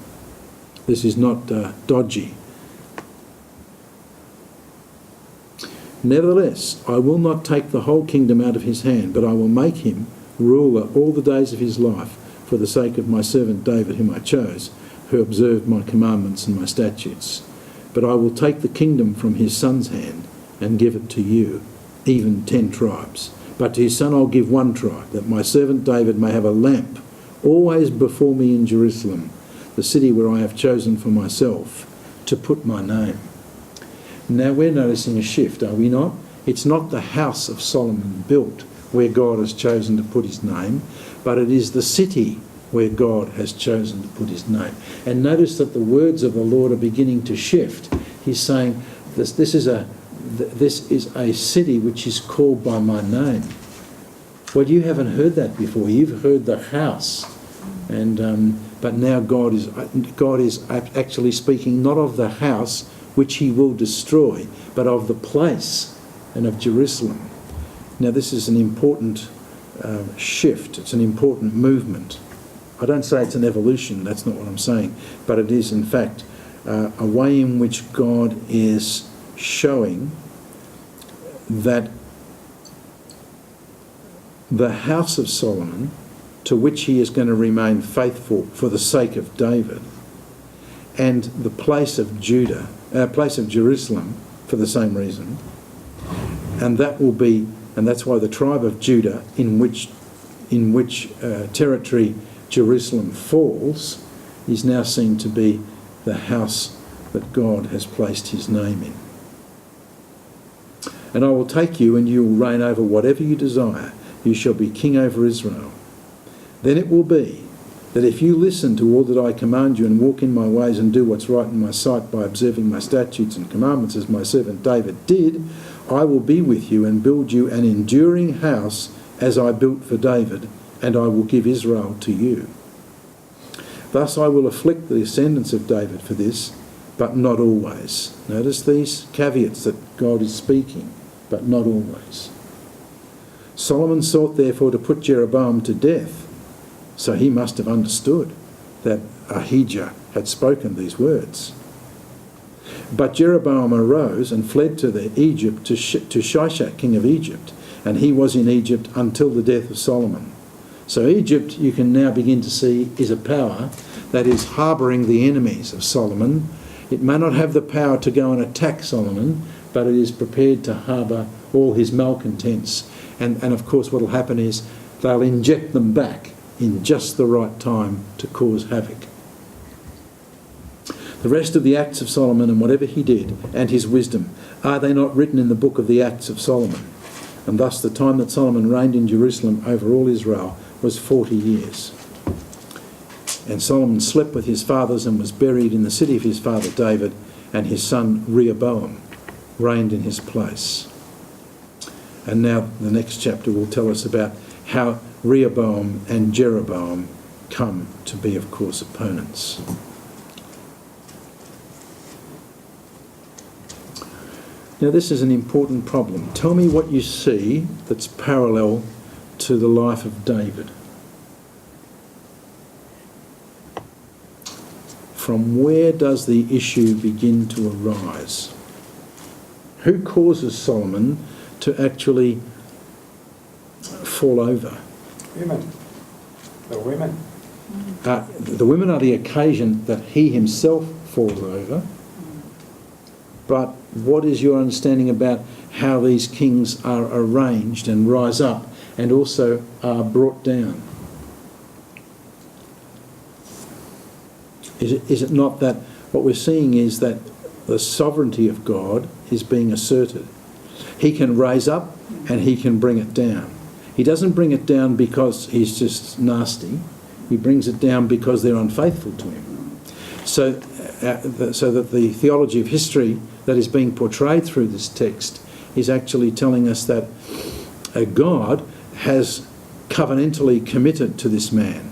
This is not dodgy. Nevertheless, I will not take the whole kingdom out of his hand, but I will make him ruler all the days of his life for the sake of my servant David, whom I chose, who observed my commandments and my statutes. But I will take the kingdom from his son's hand and give it to you, even 10 tribes. But to his son I'll give one tribe, that my servant David may have a lamp always before me in Jerusalem, the city where I have chosen for myself to put my name. Now we're noticing a shift, are we not? It's not the house of Solomon built where God has chosen to put his name, but it is the city where God has chosen to put his name. And notice that the words of the Lord are beginning to shift. He's saying, this is a city which is called by my name. Well, you haven't heard that before. You've heard the house. But now God is actually speaking not of the house which he will destroy, but of the place and of Jerusalem. Now this is an important shift. It's an important movement. I don't say it's an evolution, that's not what I'm saying, but it is in fact a way in which God is showing that the house of Solomon, to which he is going to remain faithful for the sake of David, and the place of Jerusalem for the same reason, and that's why the tribe of Judah, in which territory Jerusalem falls, is now seen to be the house that God has placed his name in. And I will take you, and you will reign over whatever you desire. You shall be king over Israel. Then it will be that if you listen to all that I command you and walk in my ways and do what's right in my sight by observing my statutes and commandments as my servant David did, I will be with you and build you an enduring house as I built for David, and I will give Israel to you. Thus I will afflict the descendants of David for this, but not always. Notice these caveats that God is speaking, but not always. Solomon sought therefore to put Jeroboam to death, so he must have understood that Ahijah had spoken these words. But Jeroboam arose and fled to Egypt, to Shishak, king of Egypt, and he was in Egypt until the death of Solomon. So Egypt, you can now begin to see, is a power that is harbouring the enemies of Solomon. It may not have the power to go and attack Solomon, but it is prepared to harbour all his malcontents. And of course what will happen is they'll inject them back in just the right time to cause havoc. The rest of the acts of Solomon and whatever he did, and his wisdom, are they not written in the book of the acts of Solomon? And thus the time that Solomon reigned in Jerusalem over all Israel was 40 years. And Solomon slept with his fathers and was buried in the city of his father David, and his son Rehoboam reigned in his place. And now the next chapter will tell us about how Rehoboam and Jeroboam come to be, of course, opponents. Now this is an important problem. Tell me what you see that's parallel to the life of David. From where does the issue begin to arise? Who causes Solomon to actually fall over? Women. The women. The women are the occasion that he himself falls over. But what is your understanding about how these kings are arranged and rise up and also are brought down? Is it not that what we're seeing is that the sovereignty of God is being asserted? He can raise up and he can bring it down. He doesn't bring it down because he's just nasty. He brings it down because they're unfaithful to him. So that the theology of history that is being portrayed through this text is actually telling us that God has covenantally committed to this man.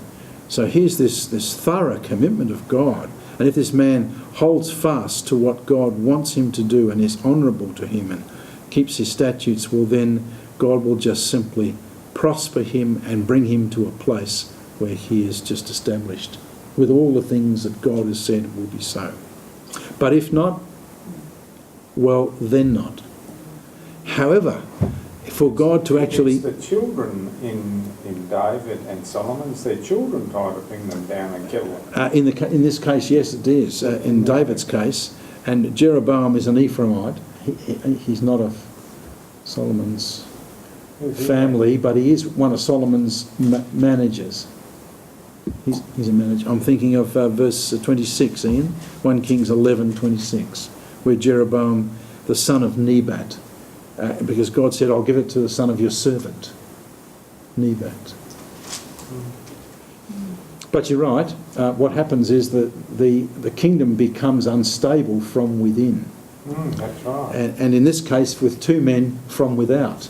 So here's this thorough commitment of God. And if this man holds fast to what God wants him to do and is honourable to him and keeps his statutes, well then God will just simply prosper him and bring him to a place where he is just established with all the things that God has said will be so. But if not, well, then not. However, for God to actually... It's the children in David and Solomon, it's their children try to bring them down and kill them. In this case, yes, it is. In David's case, and Jeroboam is an Ephraimite. He's not of Solomon's family, but he is one of Solomon's managers. He's a manager. I'm thinking of verse 26, Ian, 1 Kings 11:26, where Jeroboam, the son of Nebat, because God said, I'll give it to the son of your servant, Nebat. But you're right, what happens is that the kingdom becomes unstable from within. That's right. And in this case, with two men from without.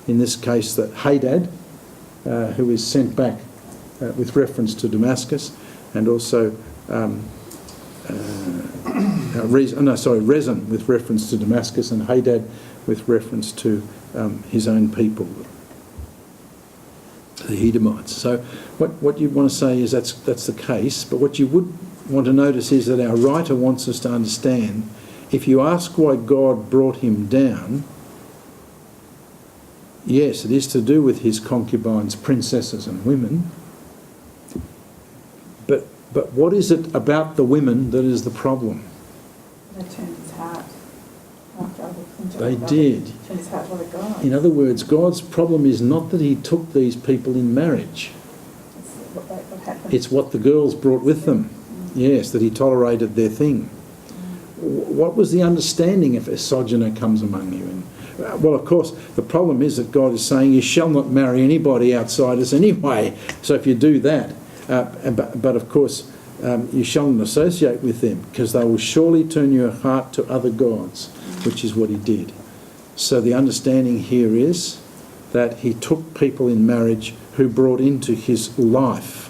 In this case, that Hadad, who is sent back with reference to Damascus, and also Rezin with reference to Damascus, and Hadad with reference to his own people, the Edomites. So what you want to say is that's the case, but what you would want to notice is that our writer wants us to understand, if you ask why God brought him down, yes, it is to do with his concubines, princesses and women, but what is it about the women that is the problem? They turned his heart. They did. Turned his heart to other gods. In other words, God's problem is not that he took these people in marriage. What happened. It's what the girls brought with them. Yes, that he tolerated their thing. What was the understanding if a sojourner comes among you? And well, of course, the problem is that God is saying you shall not marry anybody outside us anyway. So if you do that, but of course, you shall not associate with them, because they will surely turn your heart to other gods, which is what he did. So the understanding here is that he took people in marriage who brought into his life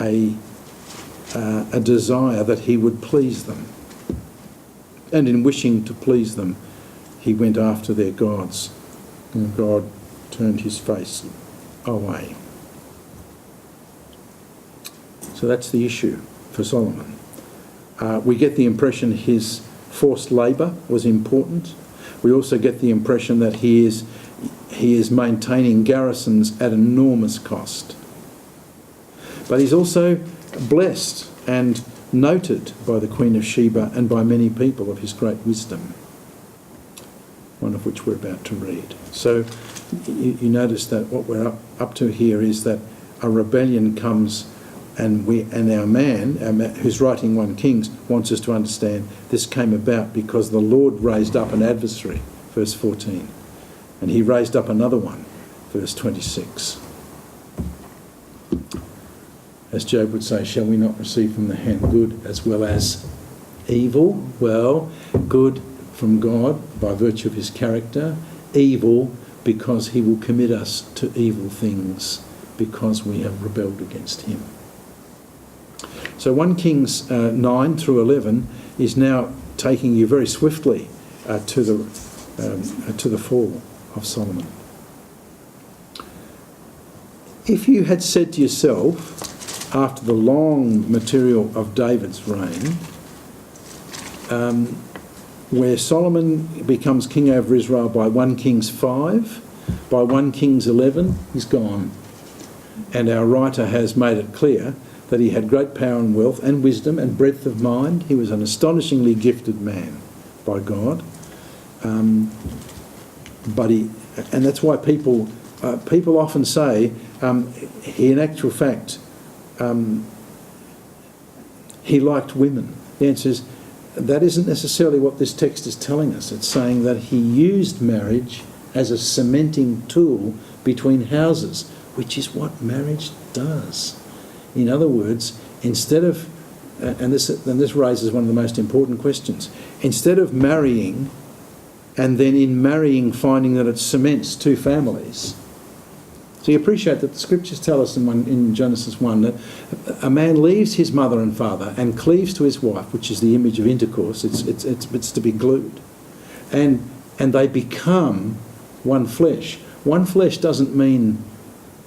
a desire that he would please them. And in wishing to please them, he went after their gods, and God turned his face away. So that's the issue for Solomon. We get the impression his forced labour was important. We also get the impression that he is maintaining garrisons at enormous cost. But he's also blessed and noted by the Queen of Sheba and by many people of his great wisdom, one of which we're about to read. So you notice that what we're up to here is that a rebellion comes, and our man who's writing 1 Kings wants us to understand this came about because the Lord raised up an adversary, verse 14, and he raised up another one, verse 26. As Job would say, shall we not receive from the hand good as well as evil? Well, good from God by virtue of his character, evil because he will commit us to evil things because we have rebelled against him. So 1 Kings 9 through 11 is now taking you very swiftly to the fall of Solomon. If you had said to yourself, after the long material of David's reign, where Solomon becomes king over Israel by 1 Kings 5, by 1 Kings 11, he's gone. And our writer has made it clear that he had great power and wealth and wisdom and breadth of mind. He was an astonishingly gifted man by God. And that's why people often say, in actual fact, he liked women. The answer is, that isn't necessarily what this text is telling us. It's saying that he used marriage as a cementing tool between houses, which is what marriage does. In other words, instead of, and this raises one of the most important questions, instead of marrying and then in marrying finding that it cements two families. So you appreciate that the scriptures tell us in Genesis 1 that a man leaves his mother and father and cleaves to his wife, which is the image of intercourse. It's to be glued. And they become one flesh. One flesh doesn't mean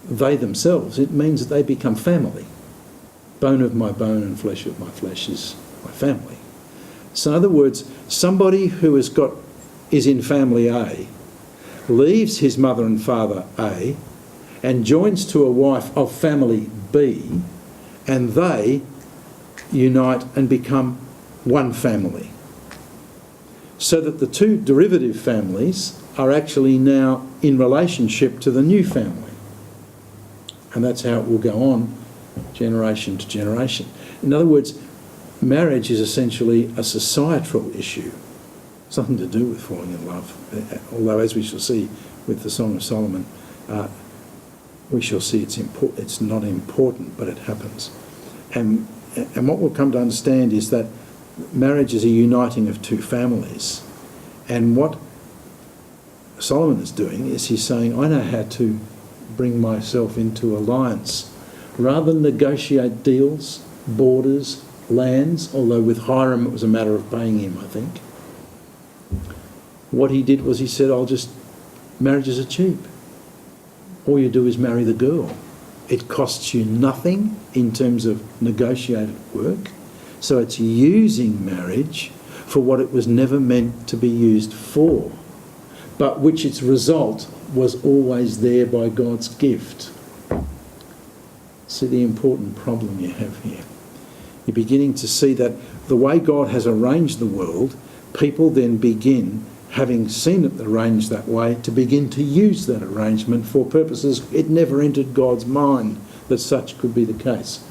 they themselves. It means that they become family. Bone of my bone and flesh of my flesh is my family. So in other words, somebody who is in family A leaves his mother and father A and joins to a wife of family B, and they unite and become one family. So that the two derivative families are actually now in relationship to the new family. And that's how it will go on, generation to generation. In other words, marriage is essentially a societal issue. It's nothing to do with falling in love. Although, as we shall see with the Song of Solomon, we shall see it's not important, but it happens. And what we'll come to understand is that marriage is a uniting of two families. And what Solomon is doing is he's saying, I know how to bring myself into alliance. Rather than negotiate deals, borders, lands, although with Hiram it was a matter of paying him, I think. What he did was he said, marriages are cheap. All you do is marry the girl. It costs you nothing in terms of negotiated work. So it's using marriage for what it was never meant to be used for, but which its result was always there by God's gift. See the important problem you have here. You're beginning to see that the way God has arranged the world, people then begin, having seen it arranged that way, to begin to use that arrangement for purposes it never entered God's mind that such could be the case.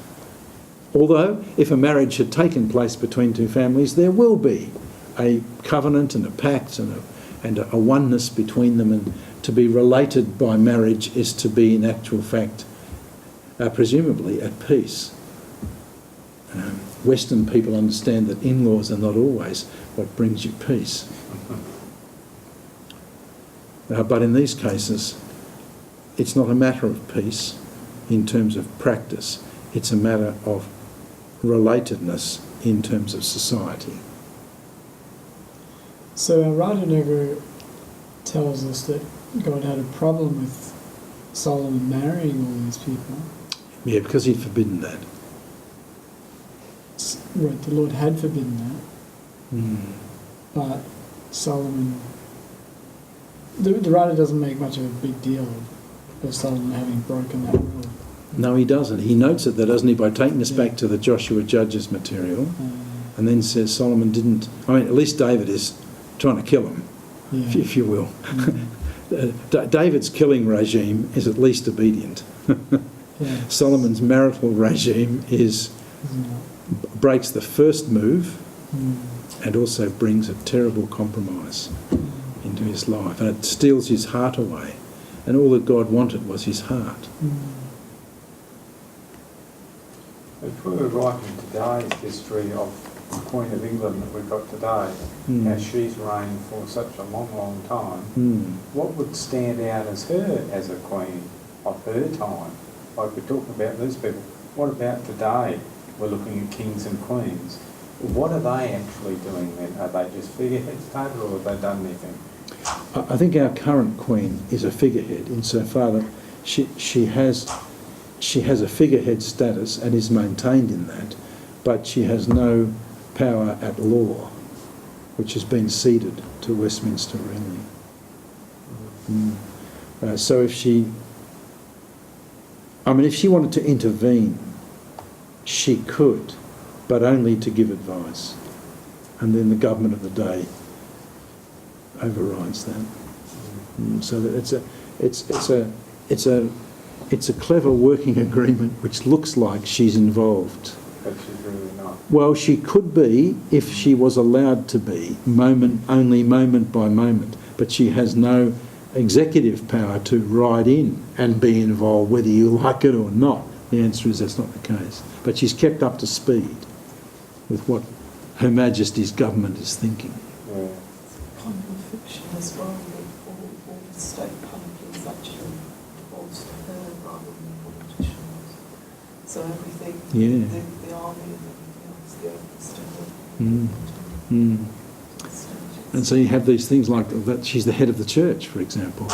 Although, if a marriage had taken place between two families, there will be a covenant and a pact and a oneness between them, and to be related by marriage is to be, in actual fact, presumably at peace. Western people understand that in-laws are not always what brings you peace. But in these cases, it's not a matter of peace in terms of practice. It's a matter of relatedness in terms of society. So our writer never tells us that God had a problem with Solomon marrying all these people. Yeah, because he'd forbidden that. Right, the Lord had forbidden that. But Solomon, the writer doesn't make much of a big deal of Solomon having broken that rule. No, he doesn't. He notes it, though, doesn't he, by taking us back to the Joshua Judges material, and then says Solomon didn't. I mean, at least David is trying to kill him, if you will. David's killing regime is at least obedient. Solomon's marital regime breaks the first move and also brings a terrible compromise into his life, and it steals his heart away, and all that God wanted was his heart. If we were writing today's history of the Queen of England that we've got today, how she's reigned for such a long, long time, what would stand out as her as a queen of her time? Like we're talking about these people. What about today? We're looking at kings and queens. What are they actually doing then? Are they just figureheads, David, or have they done anything? I think our current queen is a figurehead insofar that she has a figurehead status and is maintained in that, but she has no power at law, which has been ceded to Westminster, really. So if she wanted to intervene, she could, but only to give advice, and then the government of the day overrides that. So that it's a clever working agreement which looks like she's involved. But she's really not. Well, she could be if she was allowed to be, only moment by moment, but she has no executive power to ride in and be involved whether you like it or not. The answer is that's not the case. But she's kept up to speed with what Her Majesty's government is thinking. Yeah. Kind of a fiction as well, that all the state companies actually reports to her rather than politicians. So everything, Yeah. the army and everything else, the others Mm. Mm. And so you have these things like that. She's the head of the church, for example,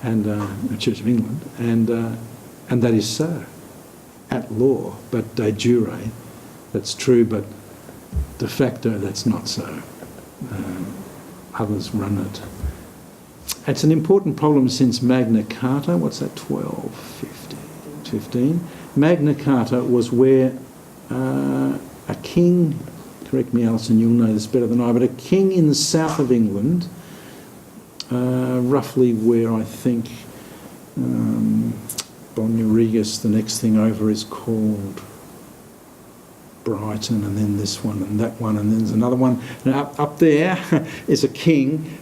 and the Church of England, and that is so at law, but de jure, that's true, but de facto, that's not so. Others run it. It's an important problem since Magna Carta. What's that? 15. Magna Carta was where a king. Correct me, Alison, you'll know this better than I, but a king in the south of England, roughly where I think Bonurigas, the next thing over, is called Brighton, and then this one and that one, and then there's another one. Now, up there is a king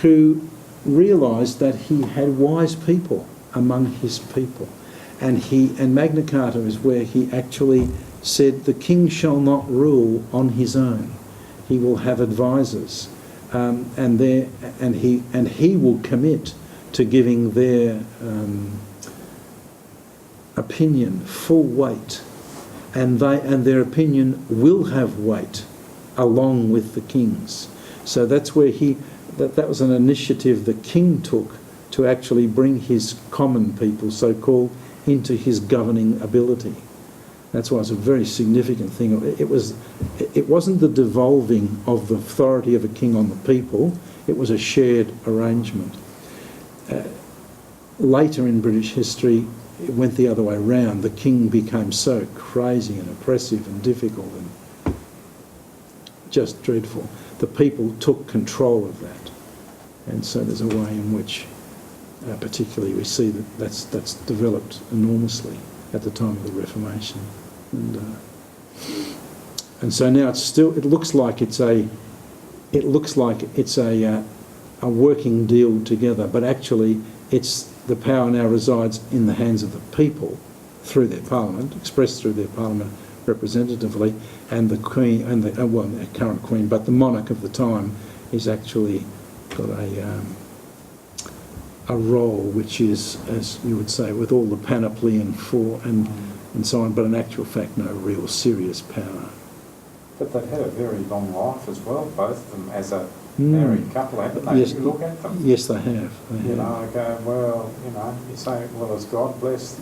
who realised that he had wise people among his people. And Magna Carta is where he actually said the king shall not rule on his own. He will have advisors, and he will commit to giving their opinion full weight, and their opinion will have weight along with the king's. So that's where that was an initiative the king took to actually bring his common people, so-called, into his governing ability. That's why it's a very significant thing. It wasn't the devolving of the authority of a king on the people. It was a shared arrangement. Later in British history, it went the other way round. The king became so crazy and oppressive and difficult and just dreadful. The people took control of that. And so there's a way in which, particularly, we see that's developed enormously at the time of the Reformation. And so now it looks like it's a working deal together, but actually the power now resides in the hands of the people through their parliament, expressed through their parliament representatively, and the Queen, and the current Queen, but the monarch of the time is actually got a role which is, as you would say, with all the panoply and so on, but in actual fact no real serious power. But they've had a very long life as well, both of them, as a married couple, haven't they? Yes, You look at them. Yes, they have. You know, I go, well, you say, well, as God bless,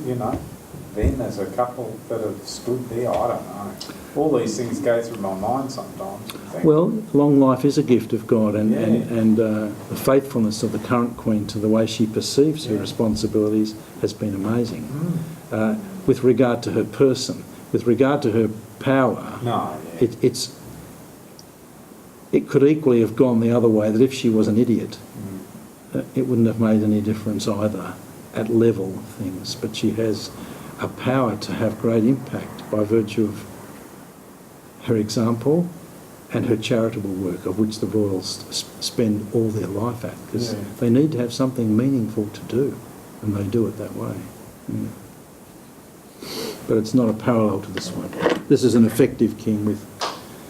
then as a couple that have stood there, I don't know. All these things go through my mind sometimes. Well, long life is a gift of God, and the faithfulness of the current Queen to the way she perceives her responsibilities has been amazing. With regard to her person, with regard to her power, it could equally have gone the other way, that if she was an idiot, it wouldn't have made any difference either at level of things. But she has a power to have great impact by virtue of her example and her charitable work, of which the royals spend all their life at, because they need to have something meaningful to do, and they do it that way. But it's not a parallel to this one. This is an effective king with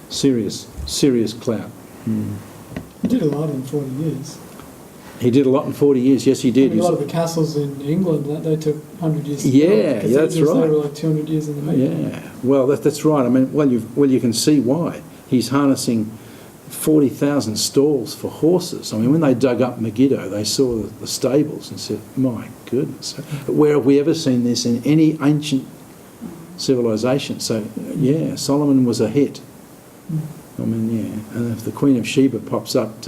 serious clout. He did a lot in 40 years. He did a lot in 40 years, yes he did. A lot of the castles in England, they took 100 years to build. Yeah, that's right. They were like 200 years in the making. Yeah, well, that's right. I mean, you can see why. He's harnessing 40,000 stalls for horses. I mean, when they dug up Megiddo, they saw the stables and said, my goodness, where have we ever seen this in any ancient civilization? So, yeah, Solomon was a hit. I mean, yeah, and if the Queen of Sheba pops up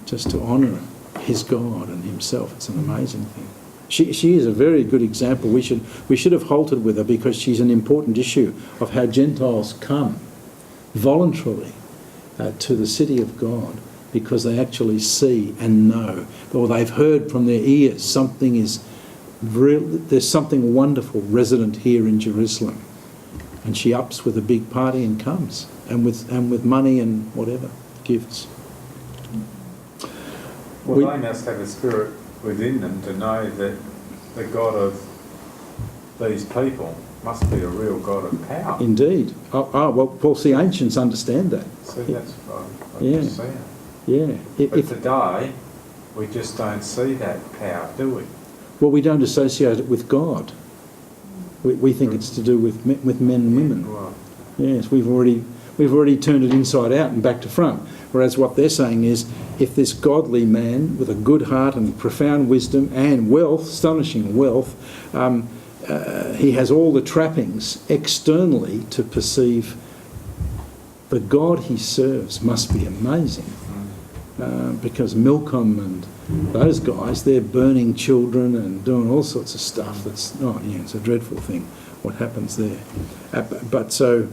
just to honour his God and himself, it's an amazing thing. She is a very good example. We should have halted with her, because she's an important issue of how Gentiles come voluntarily to the city of God, because they actually see and know, or they've heard from their ears there's something wonderful resident here in Jerusalem. And she ups with a big party and comes, and with money and whatever, gifts. Well, they must have a spirit within them to know that the God of these people must be a real God of power. Indeed. Well, see, ancients understand that. See, that's what I'm Yeah. just saying. Yeah. But today, we just don't see that power, do we? Well, we don't associate it with God. We think it's to do with men and women. Right. Yes, we've already turned it inside out and back to front. Whereas what they're saying is, if this godly man with a good heart and profound wisdom and wealth, astonishing wealth, he has all the trappings externally to perceive the God he serves must be amazing. Because Milcom and those guys, they're burning children and doing all sorts of stuff. It's a dreadful thing what happens there. But so,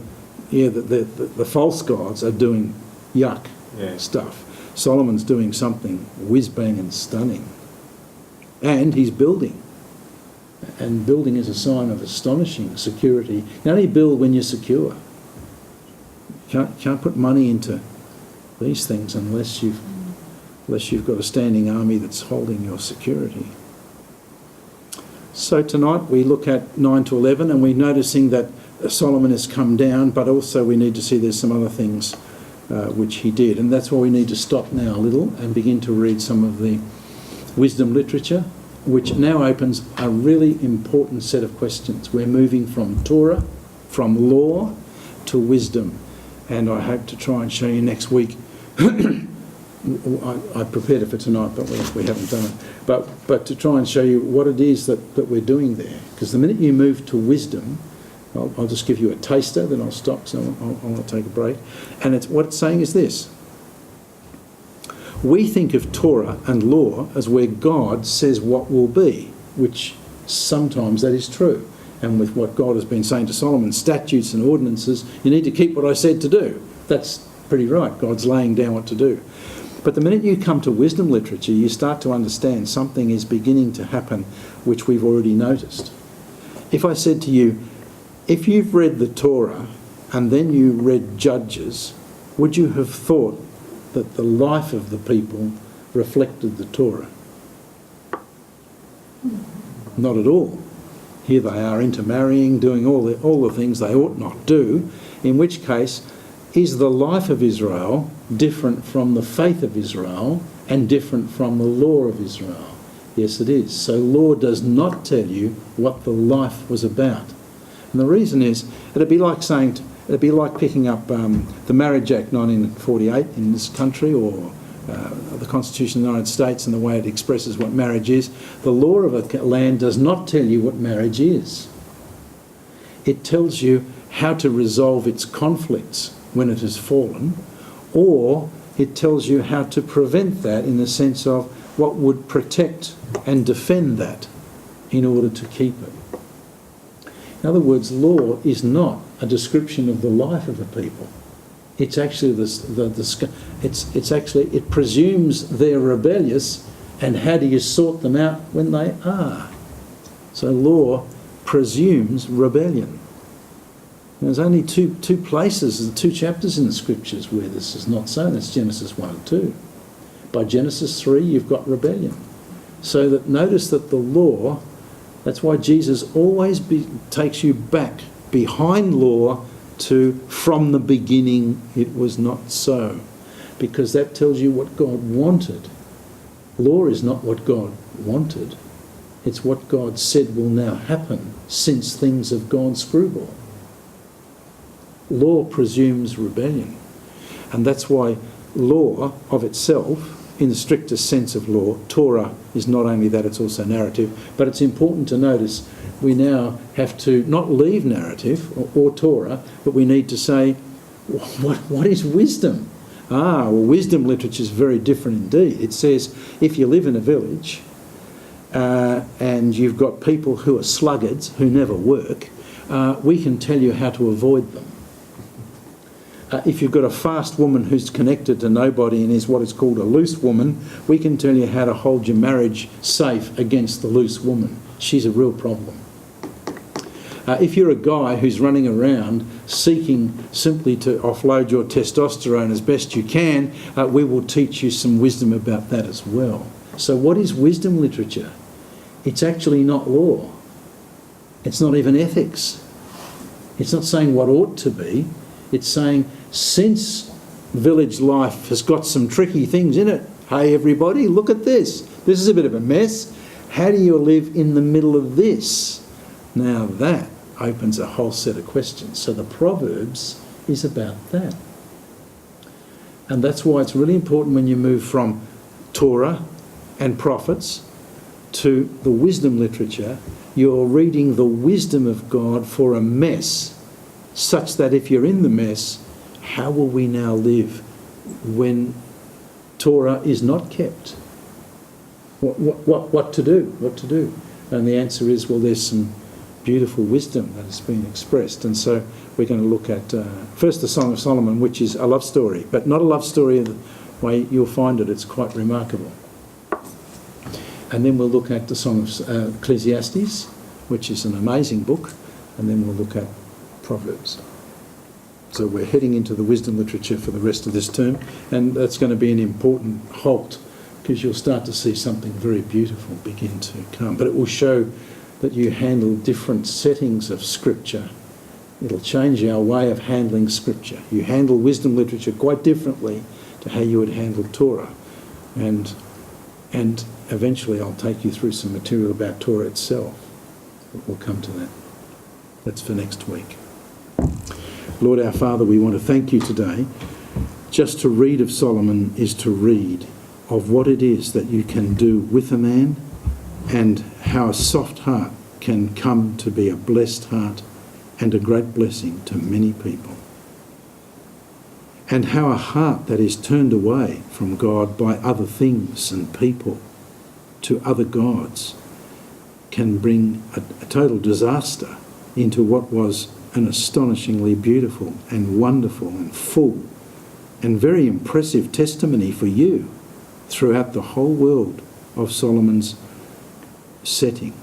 yeah, the false gods are doing yuck stuff. Solomon's doing something whiz-bang and stunning. And he's building. And building is a sign of astonishing security. You only build when you're secure. You can't put money into these things unless you've got a standing army that's holding your security. So tonight we look at 9 to 11 and we're noticing that Solomon has come down, but also we need to see there's some other things which he did. And that's why we need to stop now a little and begin to read some of the wisdom literature, which now opens a really important set of questions. We're moving from Torah, from law, to wisdom. And I hope to try and show you next week. I prepared it for tonight, but we haven't done it. But to try and show you what it is that we're doing there. Because the minute you move to wisdom, I'll just give you a taster, then I'll stop, so I want to take a break. And what it's saying is this. We think of Torah and law as where God says what will be, which sometimes that is true. And with what God has been saying to Solomon, statutes and ordinances, you need to keep what I said to do. That's pretty right. God's laying down what to do. But the minute you come to wisdom literature, you start to understand something is beginning to happen which we've already noticed. If I said to you, if you've read the Torah and then you read Judges, would you have thought that the life of the people reflected the Torah? Not at all. Here they are intermarrying, doing all the things they ought not do, in which case, is the life of Israel different from the faith of Israel and different from the law of Israel? Yes, it is. So law does not tell you what the life was about. And the reason is, it'd be like picking up the Marriage Act 1948 in this country, or the Constitution of the United States and the way it expresses what marriage is. The law of a land does not tell you what marriage is. It tells you how to resolve its conflicts when it has fallen, or it tells you how to prevent that in the sense of what would protect and defend that in order to keep it. In other words, law is not a description of the life of a people. It's actually it presumes they're rebellious, and how do you sort them out when they are? So law presumes rebellion. There's only two places, 2 chapters in the scriptures where this is not so. That's Genesis 1 and 2. By Genesis 3, you've got rebellion. So that notice that the law, that's why Jesus always takes you back behind law to from the beginning it was not so. Because that tells you what God wanted. Law is not what God wanted. It's what God said will now happen since things have gone screwball. Law presumes rebellion. And that's why law of itself, in the strictest sense of law, Torah is not only that, it's also narrative. But it's important to notice we now have to not leave narrative or Torah, but we need to say, what is wisdom? Well, wisdom literature is very different indeed. It says if you live in a village and you've got people who are sluggards, who never work, we can tell you how to avoid them. If you've got a fast woman who's connected to nobody and is what is called a loose woman, we can tell you how to hold your marriage safe against the loose woman. She's a real problem. If you're a guy who's running around seeking simply to offload your testosterone as best you can, we will teach you some wisdom about that as well. So what is wisdom literature? It's actually not law. It's not even ethics. It's not saying what ought to be. It's saying, since village life has got some tricky things in it, hey everybody, look at this. This is a bit of a mess. How do you live in the middle of this? Now that opens a whole set of questions. So the Proverbs is about that. And that's why it's really important when you move from Torah and prophets to the wisdom literature, you're reading the wisdom of God for a mess, such that if you're in the mess, how will we now live when Torah is not kept? What to do? What to do? And the answer is, well, there's some beautiful wisdom that has been expressed. And so we're going to look at first the Song of Solomon, which is a love story, but not a love story in the way you'll find it. It's quite remarkable. And then we'll look at the Song of Ecclesiastes, which is an amazing book, and then we'll look at Proverbs. So we're heading into the wisdom literature for the rest of this term, and that's going to be an important halt, because you'll start to see something very beautiful begin to come. But it will show that you handle different settings of Scripture. It'll change our way of handling Scripture. You handle wisdom literature quite differently to how you would handle Torah. And eventually I'll take you through some material about Torah itself. But we'll come to that. That's for next week. Lord our Father, we want to thank you today. Just to read of Solomon is to read of what it is that you can do with a man, and how a soft heart can come to be a blessed heart and a great blessing to many people. And how a heart that is turned away from God by other things and people to other gods can bring a total disaster into what was an astonishingly beautiful and wonderful and full and very impressive testimony for you throughout the whole world of Solomon's setting.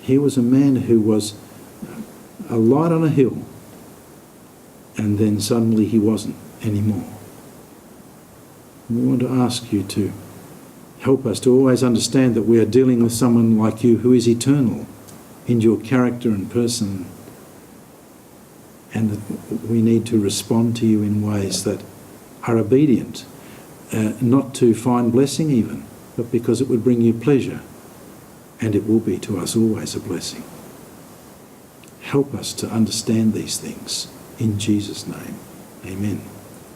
He was a man who was a light on a hill, and then suddenly he wasn't anymore. We want to ask you to help us to always understand that we are dealing with someone like you who is eternal in your character and person, and that we need to respond to you in ways that are obedient, not to find blessing even, but because it would bring you pleasure, and it will be to us always a blessing. Help us to understand these things. In Jesus' name, amen.